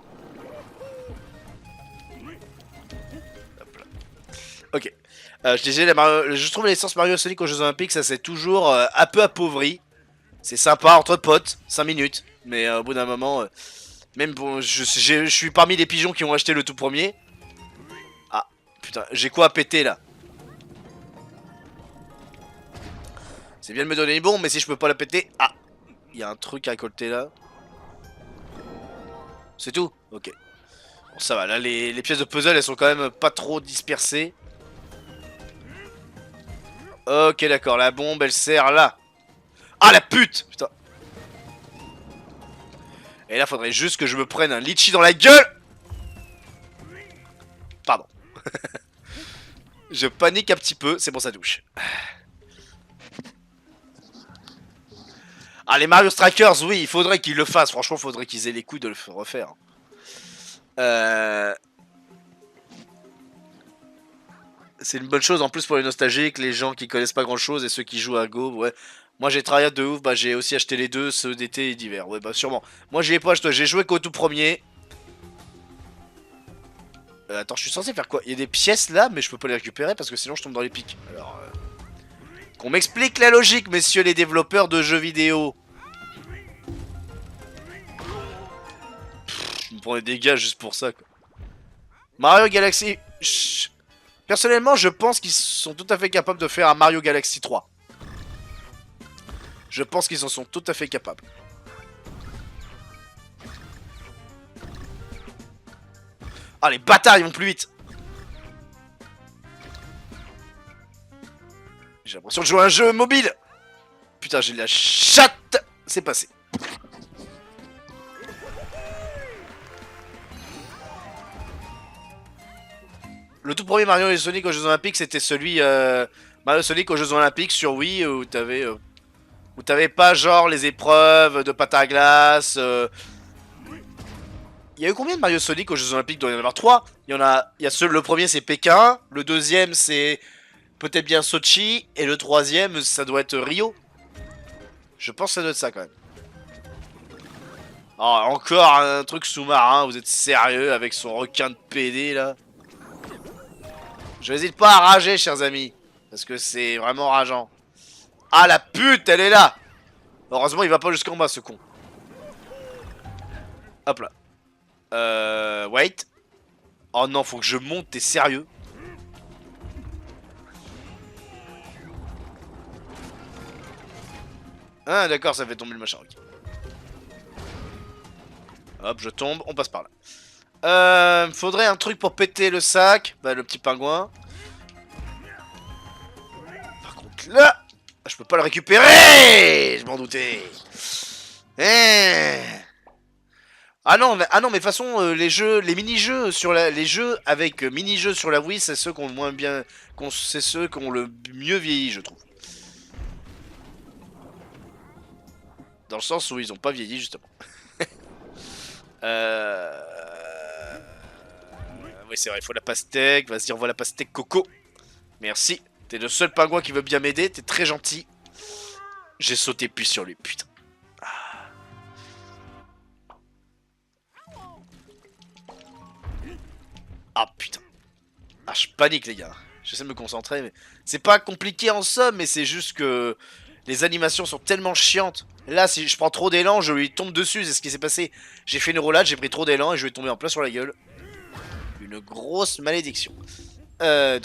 Ok. Je disais, je trouve l'essence Mario Sonic aux Jeux Olympiques, ça s'est toujours un peu appauvri. C'est sympa entre potes, 5 minutes. Mais au bout d'un moment, même bon, je suis parmi les pigeons qui ont acheté le tout premier. Ah, putain, j'ai quoi à péter là? C'est bien de me donner une bombe, mais si je peux pas la péter... Ah, il y a un truc à récolter là. C'est tout? Ok. Bon, ça va, là, les pièces de puzzle, elles sont quand même pas trop dispersées. Ok, d'accord, la bombe, elle sert là. Ah, la pute! Putain. Et là, faudrait juste que je me prenne un litchi dans la gueule! Pardon. Je panique un petit peu, c'est bon, ça douche. Ah, les Mario Strikers, oui, il faudrait qu'ils le fassent. Franchement, il faudrait qu'ils aient les couilles de le refaire. C'est une bonne chose en plus pour les nostalgiques, les gens qui connaissent pas grand chose et ceux qui jouent à Go, ouais. Moi j'ai travaillé de ouf, bah j'ai aussi acheté les deux, ceux d'été et d'hiver, ouais bah sûrement. Moi j'y ai pas acheté, j'ai joué qu'au tout premier. Attends, je suis censé faire quoi? Il y a des pièces là, mais je peux pas les récupérer parce que sinon je tombe dans les pics. Alors, qu'on m'explique la logique, messieurs les développeurs de jeux vidéo. Je me prends des dégâts juste pour ça, quoi. Mario Galaxy... Personnellement, je pense qu'ils sont tout à fait capables de faire un Mario Galaxy 3. Je pense qu'ils en sont tout à fait capables. Ah, les bâtards, ils vont plus vite. J'ai l'impression de jouer à un jeu mobile. Putain, j'ai la chatte. C'est passé. Le tout premier Mario et Sonic aux Jeux Olympiques, c'était celui Mario Sonic aux Jeux Olympiques sur Wii où t'avais pas genre les épreuves de patin à glace. Il y a eu combien de Mario Sonic aux Jeux Olympiques? Il doit y en avoir 3. Le premier c'est Pékin, le deuxième c'est peut-être bien Sochi et le troisième ça doit être Rio. Je pense que ça doit être ça quand même. Oh, encore un truc sous-marin, vous êtes sérieux avec son requin de PD là? Je n'hésite pas à rager, chers amis. Parce que c'est vraiment rageant. Ah, la pute, elle est là! Heureusement, il va pas jusqu'en bas, ce con. Hop là. Wait. Oh non, faut que je monte, t'es sérieux? Ah, d'accord, ça fait tomber le machin. Okay. Hop, je tombe, on passe par là. Faudrait un truc pour péter le sac. Bah, le petit pingouin. Par contre, là, je peux pas le récupérer. Je m'en doutais. Ah non, mais de toute façon, les mini-jeux sur les jeux avec mini-jeux sur la Wii, c'est ceux qui ont le moins bien, c'est ceux qui ont le mieux vieilli, je trouve. Dans le sens où ils ont pas vieilli justement. Oui, c'est vrai, il faut la pastèque. Vas-y, envoie la pastèque coco. Merci. T'es le seul pingouin qui veut bien m'aider, t'es très gentil. J'ai sauté puis sur lui, putain. Ah putain. Ah je panique les gars. J'essaie de me concentrer mais... C'est pas compliqué en somme mais c'est juste que... Les animations sont tellement chiantes. Là si je prends trop d'élan je lui tombe dessus, c'est ce qui s'est passé. J'ai fait une roulade, j'ai pris trop d'élan et je lui ai tombé en plein sur la gueule. Une grosse malédiction. J'ai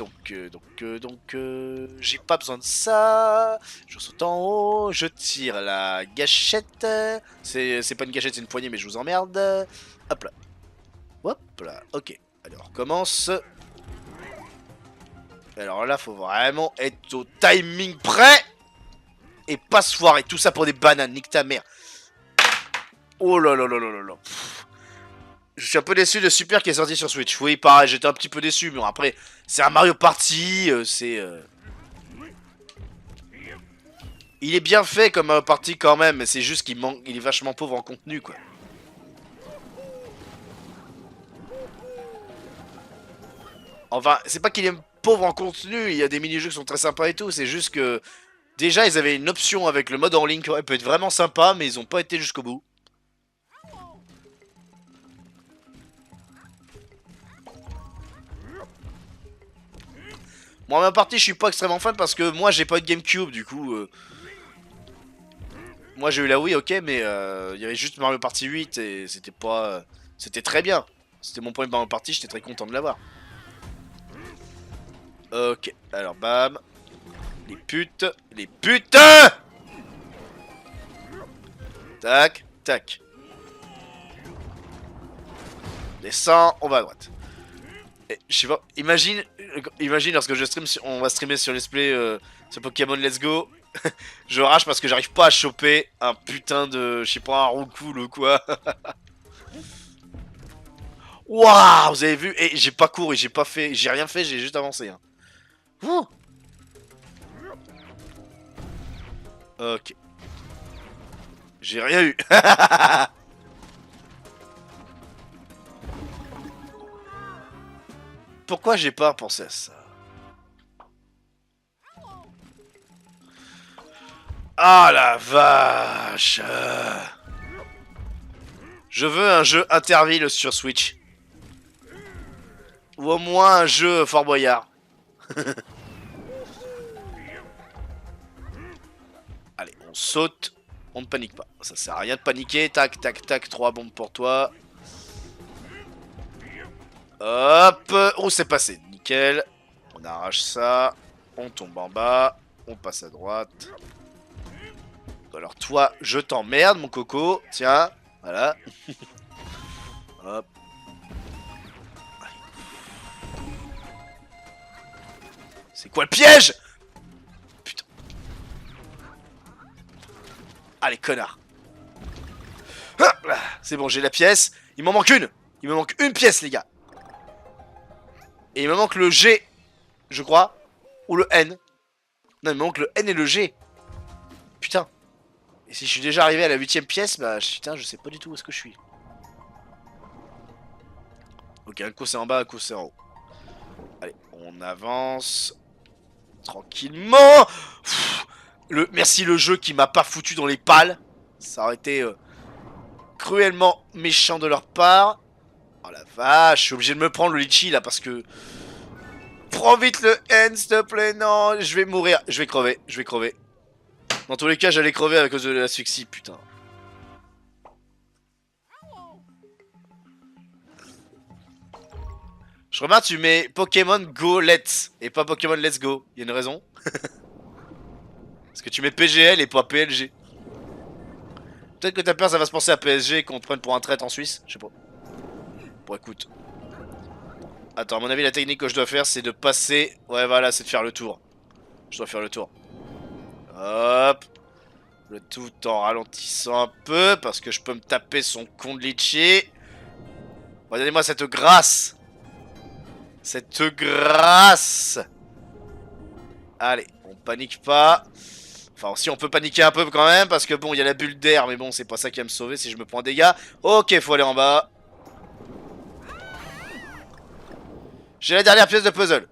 pas besoin de ça. Je saute en haut, je tire la gâchette. C'est pas une gâchette, c'est une poignée, mais je vous emmerde. Hop là. Hop là, ok. Allez, on recommence. Alors là, faut vraiment être au timing prêt. Et pas se foirer. Tout ça pour des bananes, nique ta mère. Oh là là là là là là. Je suis un peu déçu de Super qui est sorti sur Switch. Oui, pareil, j'étais un petit peu déçu. Mais bon, après, c'est un Mario Party. Il est bien fait comme Mario Party quand même. Mais c'est juste qu'il manque. Il est vachement pauvre en contenu, quoi. Enfin, c'est pas qu'il est pauvre en contenu. Il y a des mini-jeux qui sont très sympas et tout. C'est juste que. Déjà, ils avaient une option avec le mode en ligne qui aurait pu être vraiment sympa. Mais ils ont pas été jusqu'au bout. Moi, en ma partie, je suis pas extrêmement fan parce que moi, j'ai pas de GameCube, du coup. Moi, j'ai eu la Wii, ok, mais il y avait juste Mario Party 8 et c'était pas. C'était très bien. C'était mon premier Mario Party, j'étais très content de l'avoir. Ok, alors bam. Les putes. Les putes. Tac, tac. Descends, on va à droite. Et, je sais pas, imagine lorsque je stream, on va streamer sur Let's Play sur Pokémon Let's Go. Je rage parce que j'arrive pas à choper un putain de, je sais pas, un roucoule ou quoi. Waouh, vous avez vu? Et j'ai pas couru, j'ai pas fait, j'ai rien fait, j'ai juste avancé. Hein. Ouh. Ok. J'ai rien eu. Pourquoi j'ai pas pensé à ça? Ah la vache! Je veux un jeu Interville sur Switch. Ou au moins un jeu Fort Boyard. Allez, on saute. On ne panique pas. Ça sert à rien de paniquer. Tac, tac, tac. 3 bombes pour toi. Hop. Oh, c'est passé. Nickel. On arrache ça. On tombe en bas. On passe à droite. Alors toi, je t'emmerde, mon coco. Tiens. Voilà. Hop. C'est quoi le piège? Putain. Allez, connard. C'est bon, j'ai la pièce. Il m'en manque une. Il me manque une pièce, les gars. Et il me manque le G, je crois. Ou le N. Non, il me manque le N et le G. Putain. Et si je suis déjà arrivé à la 8ème pièce, bah putain, je sais pas du tout où est-ce que je suis. Ok, un coup c'est en bas, un coup c'est en haut. Allez, on avance. Tranquillement. Merci le jeu qui m'a pas foutu dans les pales. Ça aurait été cruellement méchant de leur part. Oh la vache, je suis obligé de me prendre le litchi là parce que... Prends vite le N s'il te plaît, non, je vais mourir, je vais crever, je vais crever. Dans tous les cas, j'allais crever à cause de l'asphyxie, putain. Je remarque, tu mets Pokémon Go Let's et pas Pokémon Let's Go. Il y a une raison. Parce que tu mets PGL et pas PLG. Peut-être que t'as peur, ça va se penser à PSG et qu'on te prenne pour un traître en Suisse. Je sais pas. Bon, écoute. Attends, à mon avis, la technique que je dois faire, c'est de passer. Ouais, voilà, c'est de faire le tour. Je dois faire le tour. Hop. Le tout en ralentissant un peu parce que je peux me taper son con de litchi. Regardez-moi cette grâce. Cette grâce. Allez, on panique pas. Enfin, si on peut paniquer un peu quand même parce que bon, il y a la bulle d'air, mais bon, c'est pas ça qui va me sauver si je me prends des dégâts. Ok, faut aller en bas. J'ai la dernière pièce de puzzle.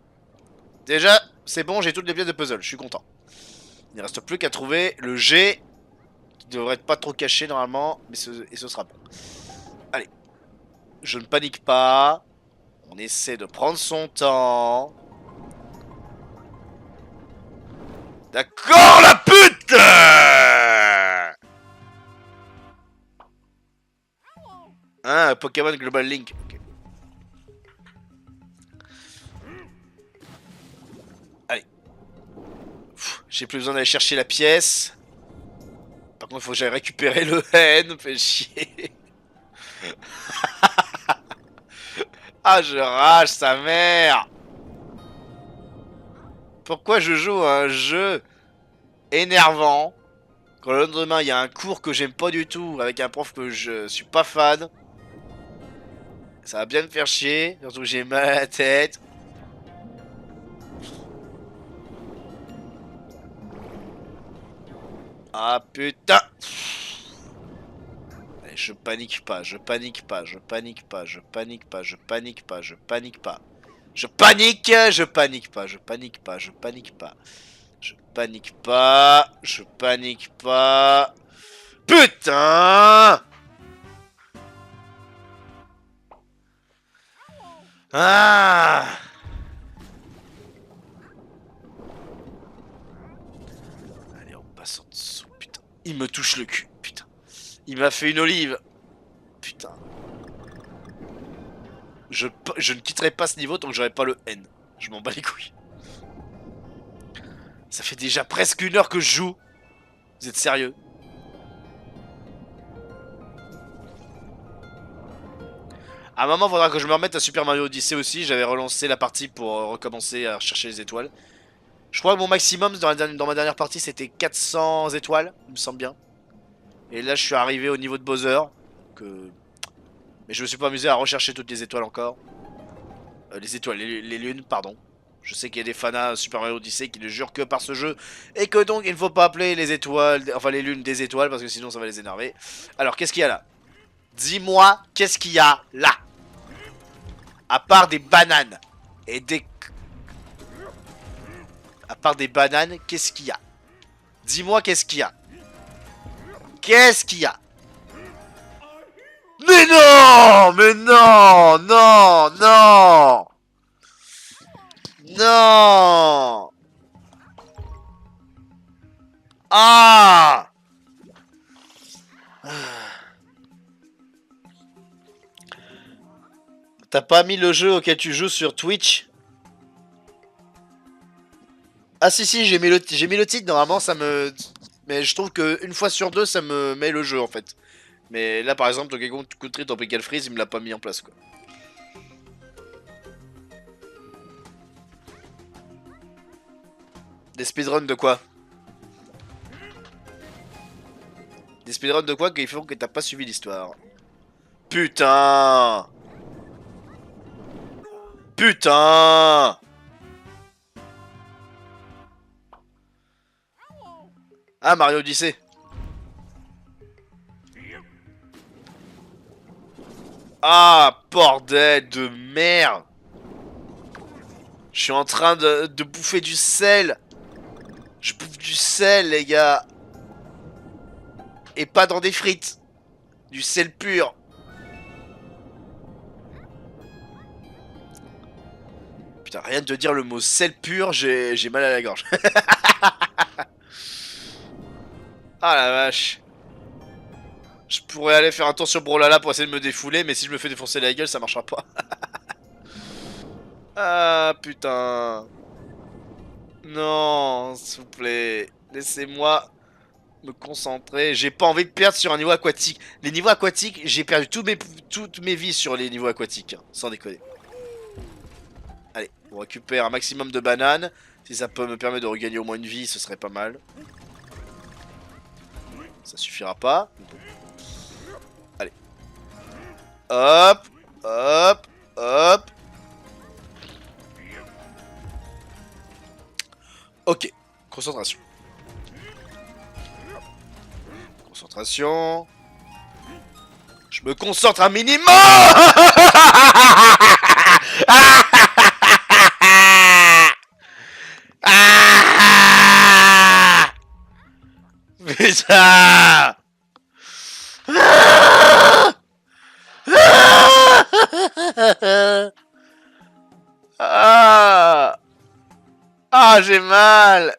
Déjà, c'est bon, j'ai toutes les pièces de puzzle, je suis content. Il ne reste plus qu'à trouver le G, qui devrait être pas trop caché normalement, mais ce sera bon. Allez, je ne panique pas. On essaie de prendre son temps. D'accord, la pute! Hein, Pokémon Global Link. Okay. Allez. J'ai plus besoin d'aller chercher la pièce. Par contre, il faut que j'aille récupérer le N. Fait chier. Ah, je rage sa mère. Pourquoi je joue à un jeu énervant quand le lendemain il y a un cours que j'aime pas du tout avec un prof que je suis pas fan? Ça va bien me faire chier, surtout que j'ai mal à la tête. Ah putain! Allez, je panique pas, je panique pas, je panique pas, je panique pas, je panique pas, je panique pas. Je panique, je panique pas, je panique pas, je panique pas. Je panique pas, je panique pas. Putain! Ah! Allez, on passe en dessous, putain. Il me touche le cul, putain. Il m'a fait une olive. Putain. Je ne quitterai pas ce niveau tant que j'aurai pas le N. Je m'en bats les couilles. Ça fait déjà presque 1 heure que je joue. Vous êtes sérieux? À un moment, il faudra que je me remette à Super Mario Odyssey aussi. J'avais relancé la partie pour recommencer à rechercher les étoiles. Je crois que mon maximum dans ma dernière partie, c'était 400 étoiles, il me semble bien. Et là, je suis arrivé au niveau de Bowser. Mais je me suis pas amusé à rechercher toutes les étoiles encore. Les étoiles, les lunes, pardon. Je sais qu'il y a des fanas Super Mario Odyssey qui ne jurent que par ce jeu. Et que donc, il ne faut pas appeler les étoiles, enfin les lunes des étoiles, parce que sinon ça va les énerver. Alors, qu'est-ce qu'il y a là? Dis-moi, qu'est-ce qu'il y a là? À part des bananes et des... À part des bananes, qu'est-ce qu'il y a? Dis-moi qu'est-ce qu'il y a? Qu'est-ce qu'il y a? Mais non! Mais non! Non! Non! Non! Ah! T'as pas mis le jeu auquel tu joues sur Twitch? Ah si, j'ai mis le titre, normalement ça me... Mais je trouve que une fois sur deux ça me met le jeu en fait. Mais là par exemple, Donkey Kong Country Tropical Freeze, il me l'a pas mis en place quoi. Des speedruns de quoi? Des speedruns de quoi qui font que t'as pas suivi l'histoire? Putain! Putain! Ah, Mario Odyssey. Ah, bordel de merde! Je suis en train de bouffer du sel! Je bouffe du sel, les gars! Et pas dans des frites! Du sel pur! Putain, rien de dire le mot sel pur, j'ai mal à la gorge. Ah la vache! Je pourrais aller faire un tour sur Brawlhalla pour essayer de me défouler, mais si je me fais défoncer la gueule, ça marchera pas. Ah putain. Non, s'il vous plaît. Laissez-moi me concentrer. J'ai pas envie de perdre sur un niveau aquatique. Les niveaux aquatiques, j'ai perdu toutes mes vies sur les niveaux aquatiques. Hein, sans déconner. Allez, on récupère un maximum de bananes. Si ça peut me permettre de regagner au moins une vie, ce serait pas mal. Ça suffira pas. Allez. Hop, hop, hop. Ok, concentration. Concentration. Je me concentre un minimum. Ah ah, ah j'ai mal.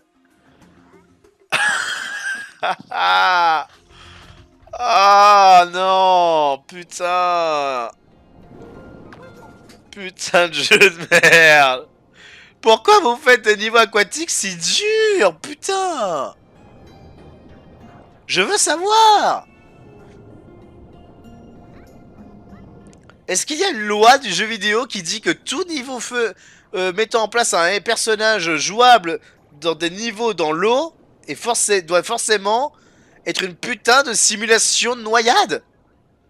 Ah, ah non, putain. Putain de jeu de merde. Pourquoi vous faites des niveaux aquatiques si durs? Putain. Je veux savoir. Est-ce qu'il y a une loi du jeu vidéo qui dit que tout niveau feu mettant en place un personnage jouable dans des niveaux dans l'eau doit forcément être une putain de simulation de noyade?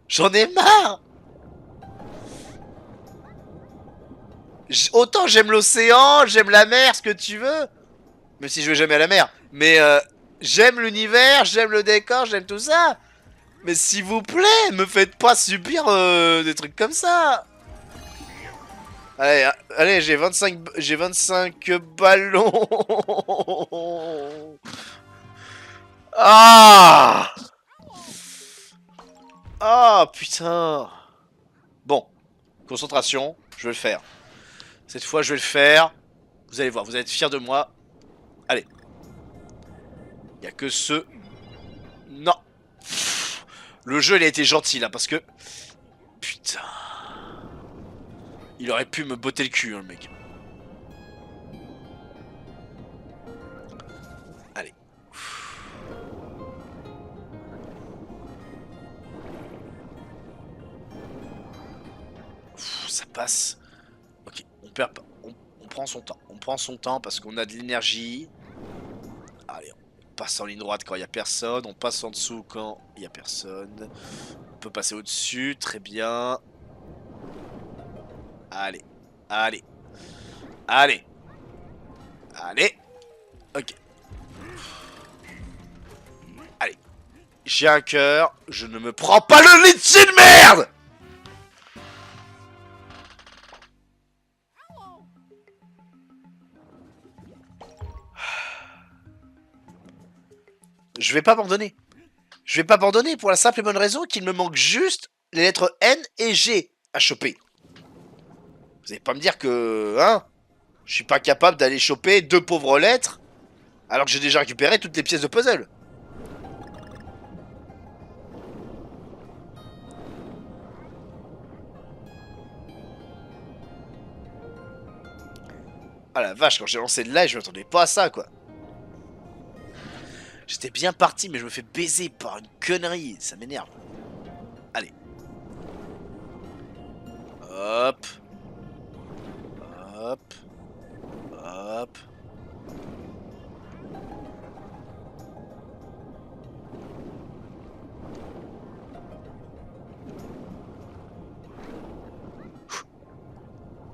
J'en ai marre. Autant j'aime l'océan, j'aime la mer, ce que tu veux. Même si je vais jamais à la mer. Mais j'aime l'univers, j'aime le décor, j'aime tout ça. Mais s'il vous plaît, me faites pas subir des trucs comme ça. Allez, allez, j'ai 25 ballons. Ah. Ah, putain. Bon, concentration, je vais le faire. Cette fois, je vais le faire. Vous allez voir, vous allez être fiers de moi. Allez. Il y a que ce... Non. Le jeu, il a été gentil, là, parce que... Putain. Il aurait pu me botter le cul, hein, le mec. Allez. Ça passe. Ok, on perd pas. On prend son temps. On prend son temps parce qu'on a de l'énergie. Allez, on passe en ligne droite quand il n'y a personne. On passe en dessous quand il n'y a personne. On peut passer au-dessus. Très bien. Allez. Allez. Allez. Allez. Ok. Allez. J'ai un cœur. Je ne me prends pas le litchi de merde. Je vais pas abandonner. Je vais pas abandonner pour la simple et bonne raison qu'il me manque juste les lettres N et G à choper. Vous allez pas me dire que... Hein? Je suis pas capable d'aller choper 2 pauvres lettres alors que j'ai déjà récupéré toutes les pièces de puzzle. Ah la vache, quand j'ai lancé le live, je m'attendais pas à ça, quoi. J'étais bien parti, mais je me fais baiser par une connerie. Ça m'énerve. Allez. Hop. Hop. Hop.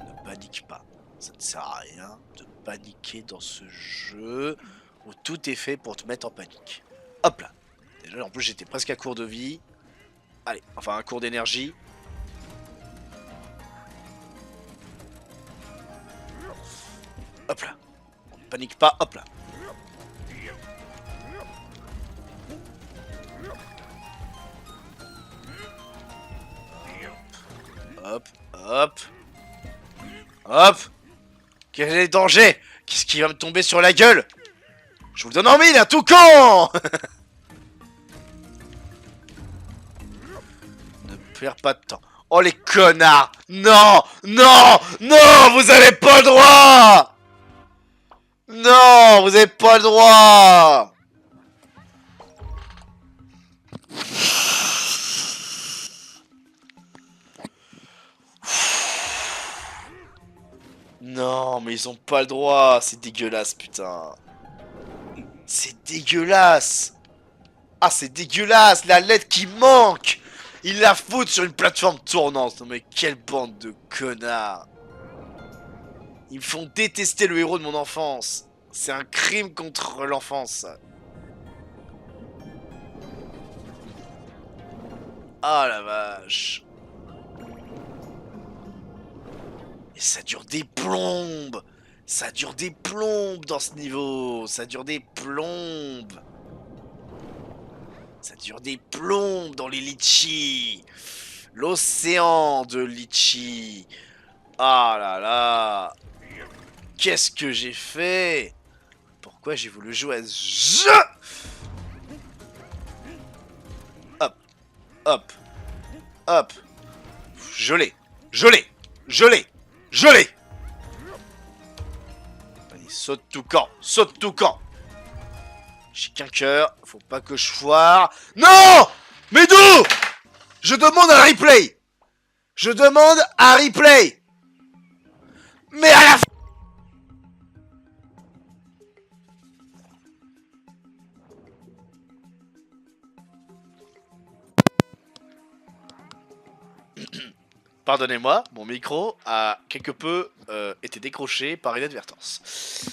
Ne panique pas. Ça ne sert à rien de paniquer dans ce jeu où tout est fait pour te mettre en panique. Hop là. Déjà, en plus, j'étais presque à court de vie. Allez, enfin, à court d'énergie. Hop là. On ne panique pas, hop là. Hop, hop. Hop. Quel est le danger? Qu'est-ce qui va me tomber sur la gueule? Je vous le donne en mille, un tout con. Ne perds pas de temps. Oh les connards. Non. Non. Non. Vous avez pas le droit. Non. Vous avez pas le droit. Non, mais ils ont pas le droit. C'est dégueulasse, putain. C'est dégueulasse. Ah, c'est dégueulasse. La lettre qui manque. Ils la foutent sur une plateforme tournante. Non, mais quelle bande de connards. Ils me font détester le héros de mon enfance. C'est un crime contre l'enfance. Ah la vache. Et ça dure des plombes. Ça dure des plombes dans ce niveau. Ça dure des plombes. Ça dure des plombes dans les litchis. L'océan de litchis. Ah là là. Qu'est-ce que j'ai fait? Pourquoi j'ai voulu jouer à ce jeu? Hop, hop, hop. Je l'ai, je l'ai, je l'ai, je l'ai. Allez, saute tout camp, saute tout camp. J'ai qu'un cœur, faut pas que je foire. Non! Mais d'où? Je demande un replay. Je demande un replay. Mais à la fin. Pardonnez-moi, mon micro a quelque peu été décroché par inadvertance.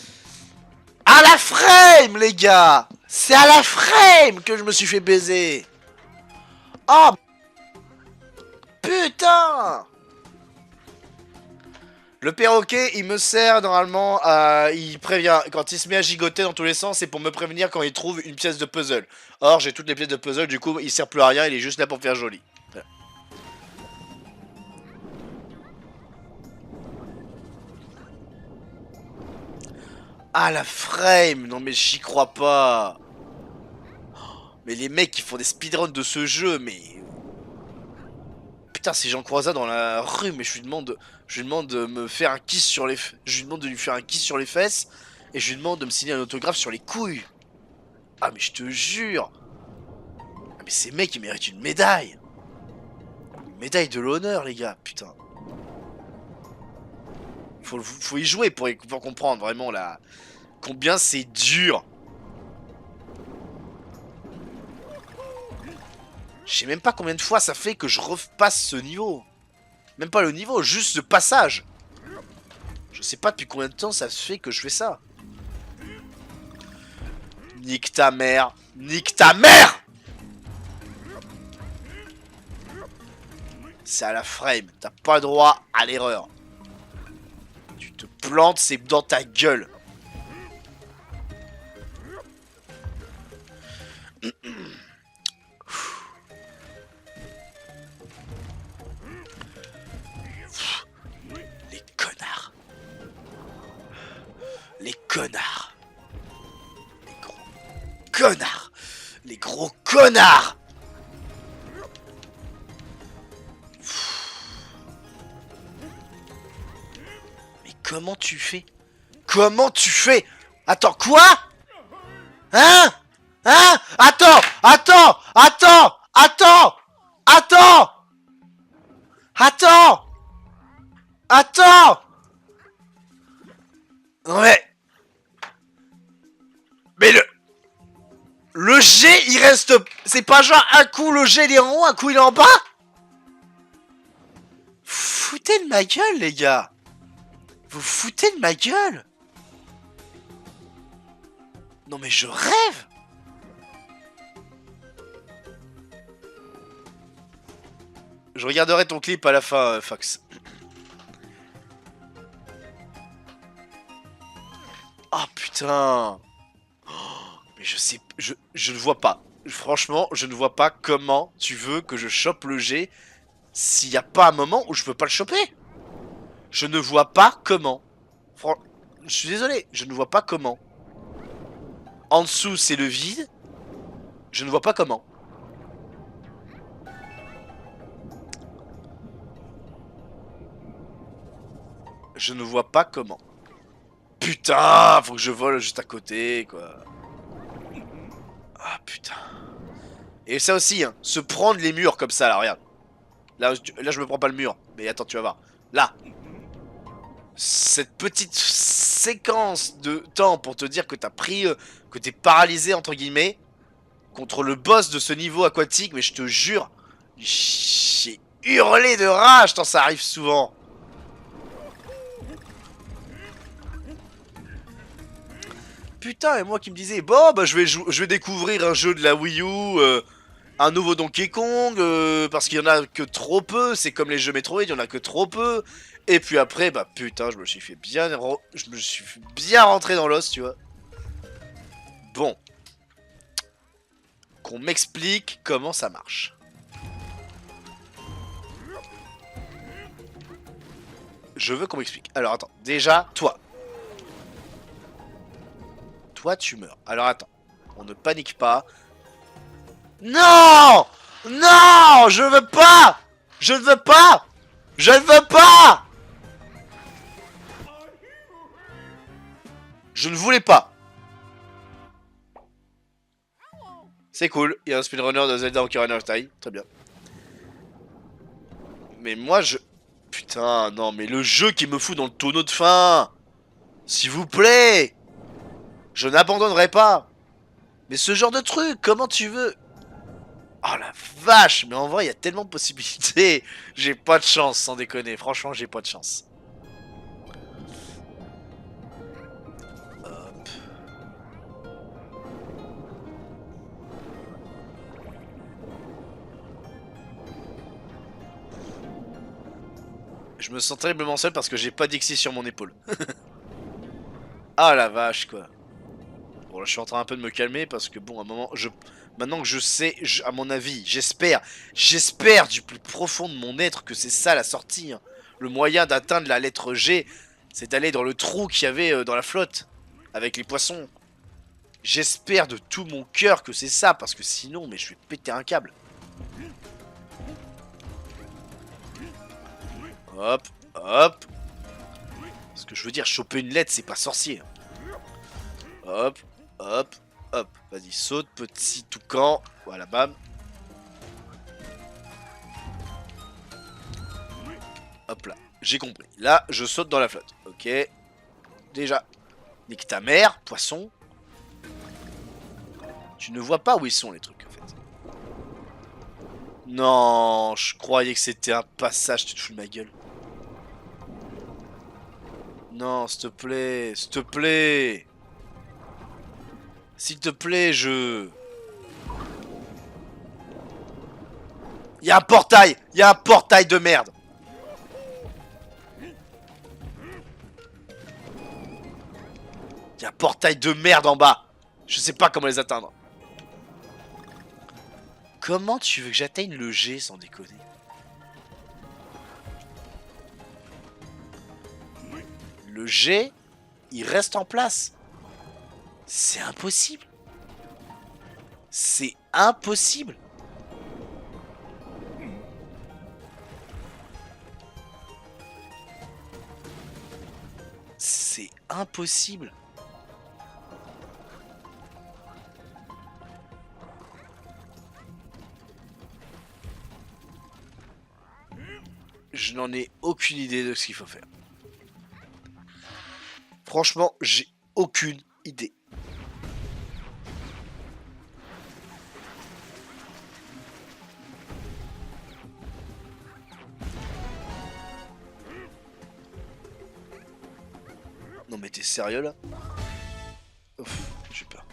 À la frame, les gars! C'est à la frame que je me suis fait baiser! Oh! Putain! Le perroquet, il me sert normalement à... Il prévient, quand il se met à gigoter dans tous les sens, c'est pour me prévenir quand il trouve une pièce de puzzle. Or, j'ai toutes les pièces de puzzle, du coup, il sert plus à rien, il est juste là pour faire joli. Voilà. Ah, la frame! Non mais j'y crois pas! Mais les mecs qui font des speedruns de ce jeu, mais... Putain, si j'en croise un dans la rue, mais je lui demande de me faire un kiss sur les... Je lui demande de lui faire un kiss sur les fesses, et je lui demande de me signer un autographe sur les couilles. Ah, mais je te jure! Ah, mais ces mecs, ils méritent une médaille! Une médaille de l'honneur, les gars, putain. Faut y jouer pour comprendre vraiment là combien c'est dur. Je sais même pas combien de fois ça fait que je repasse ce niveau. Même pas le niveau, juste le passage. Je sais pas depuis combien de temps ça fait que je fais ça. Nique ta mère. Nique ta mère! C'est à la frame. T'as pas droit à l'erreur. Tu te plantes, c'est dans ta gueule. Les connards. Les connards. Les gros connards. Les gros connards. Mais comment tu fais? Comment tu fais? Attends, quoi? Hein? Hein? Attends! Attends! Attends! Attends! Attends! Attends! Attends! Ouais. Mais le G, il reste... C'est pas genre un coup le G il est en haut, un coup il est en bas? Foutez de ma gueule, les gars. Vous foutez de ma gueule. Non mais je rêve. Je regarderai ton clip à la fin, Fox. Oh putain. Oh, mais je sais... Je ne vois pas. Franchement, je ne vois pas comment tu veux que je chope le G s'il n'y a pas un moment où je peux pas le choper. Je ne vois pas comment. Je suis désolé, je ne vois pas comment. En dessous, c'est le vide. Je ne vois pas comment. Je ne vois pas comment. Putain, faut que je vole juste à côté, quoi. Ah, putain. Et ça aussi, hein, se prendre les murs comme ça, là, regarde. Là, je me prends pas le mur. Mais attends, tu vas voir. Là. Cette petite séquence de temps pour te dire que t'as pris... que t'es paralysé, entre guillemets, contre le boss de ce niveau aquatique. Mais je te jure, j'ai hurlé de rage tant ça arrive souvent. Putain, et moi qui me disais, bon, bah je vais découvrir un jeu de la Wii U, un nouveau Donkey Kong, parce qu'il y en a que trop peu, c'est comme les jeux Metroid, il y en a que trop peu. Et puis après, bah putain, je me suis fait bien rentrer dans l'os, tu vois. Bon. qu'on m'explique comment ça marche. Je veux qu'on m'explique. Alors attends, déjà, toi. Toi, tu meurs. Alors attends, on ne panique pas. Non! Non! Je veux pas! Je ne veux pas! Je ne veux pas! Je ne voulais pas. C'est cool, il y a un speedrunner de Zelda Ocarina of Time, très bien. Mais moi je... Putain, non, mais le jeu qui me fout dans le tonneau de fin. S'il vous plaît. Je n'abandonnerai pas. Mais ce genre de truc, comment tu veux? Oh la vache, mais en vrai, il y a tellement de possibilités. J'ai pas de chance, sans déconner. Franchement, j'ai pas de chance. Hop. Je me sens terriblement seul parce que j'ai pas d'Ixi sur mon épaule. Ah la vache, quoi. Bon, là, je suis en train un peu de me calmer parce que, bon, à un moment, maintenant que je sais, à mon avis, j'espère du plus profond de mon être que c'est ça la sortie. Hein. Le moyen d'atteindre la lettre G, c'est d'aller dans le trou qu'il y avait dans la flotte, avec les poissons. J'espère de tout mon cœur que c'est ça, parce que sinon, mais je vais péter un câble. Hop, hop. Ce que je veux dire, choper une lettre, c'est pas sorcier. Hop, hop, hop. Vas-y, saute, petit toucan. Voilà, bam. Hop là, j'ai compris. Là, je saute dans la flotte. Ok. Déjà. Nique ta mère, poisson. Tu ne vois pas où ils sont, les trucs, en fait. Non, je croyais que c'était un passage, tu te fous de ma gueule. Non, s'il te plaît, s'il te plaît. S'il te plaît, je... Y'a un portail! Y'a un portail de merde! Y'a un portail de merde en bas! Je sais pas comment les atteindre. Comment tu veux que j'atteigne le G sans déconner? Le G, il reste en place. C'est impossible. C'est impossible. C'est impossible. Je n'en ai aucune idée de ce qu'il faut faire. Franchement, j'ai aucune idée. Non mais t'es sérieux là? Ouf, j'ai peur.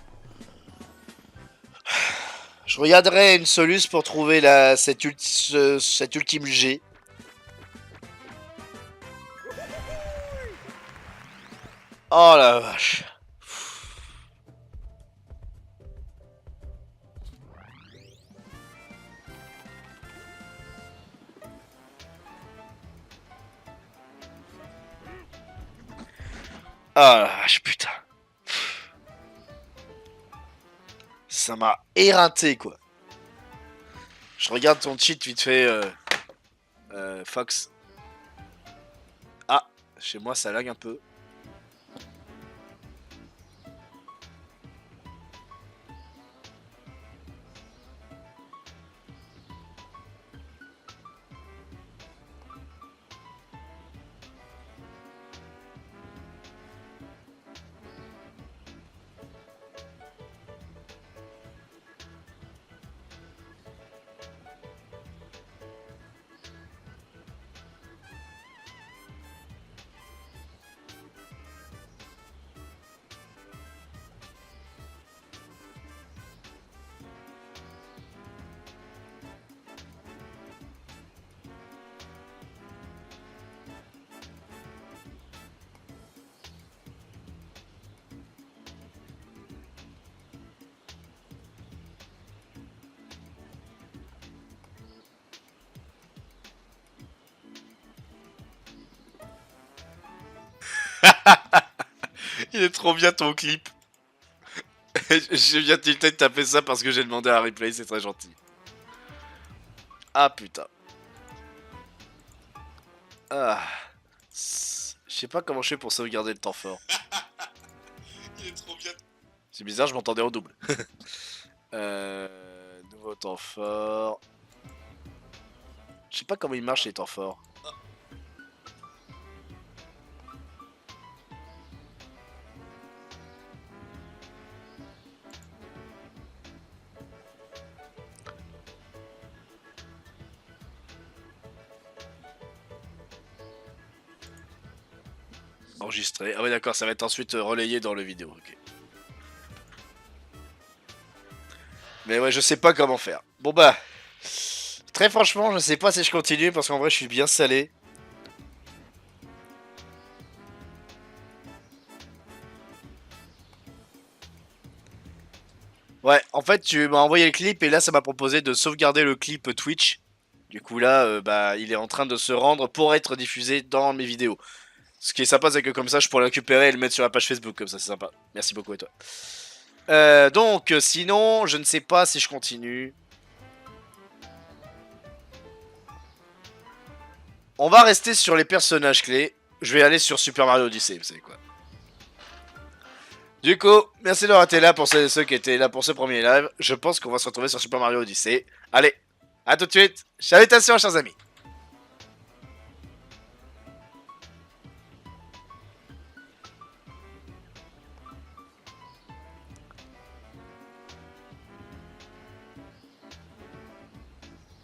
Je regarderai une soluce pour trouver cet ultime G. Oh la vache. Ah la vache, putain. Ça m'a éreinté quoi. Je regarde ton cheat vite fait, Fox. Ah, chez moi ça lag un peu. Il est trop bien ton clip. Je viens de taper ça parce que j'ai demandé un replay, c'est très gentil. Ah putain. Ah. Je sais pas comment je fais pour sauvegarder le temps fort. Il est trop bien. C'est bizarre, je m'entendais en double. Nouveau temps fort. Je sais pas comment il marche les temps forts. Enregistré. Ah ouais d'accord, ça va être ensuite relayé dans le vidéo. Ok. Mais ouais, je sais pas comment faire. Bon bah, très franchement, je sais pas si je continue parce qu'en vrai, je suis bien salé. Ouais, en fait, tu m'as envoyé le clip et là, ça m'a proposé de sauvegarder le clip Twitch. Du coup, là, bah, il est en train de se rendre pour être diffusé dans mes vidéos. Ce qui est sympa, c'est que comme ça, je pourrais le récupérer et le mettre sur la page Facebook, comme ça, c'est sympa. Merci beaucoup et toi. Donc, sinon, je ne sais pas si je continue. On va rester sur les personnages clés. Je vais aller sur Super Mario Odyssey, vous savez quoi. Du coup, merci d'avoir été là pour ceux qui étaient là pour ce premier live. Je pense qu'on va se retrouver sur Super Mario Odyssey. Allez, à tout de suite. Salutations, chers amis.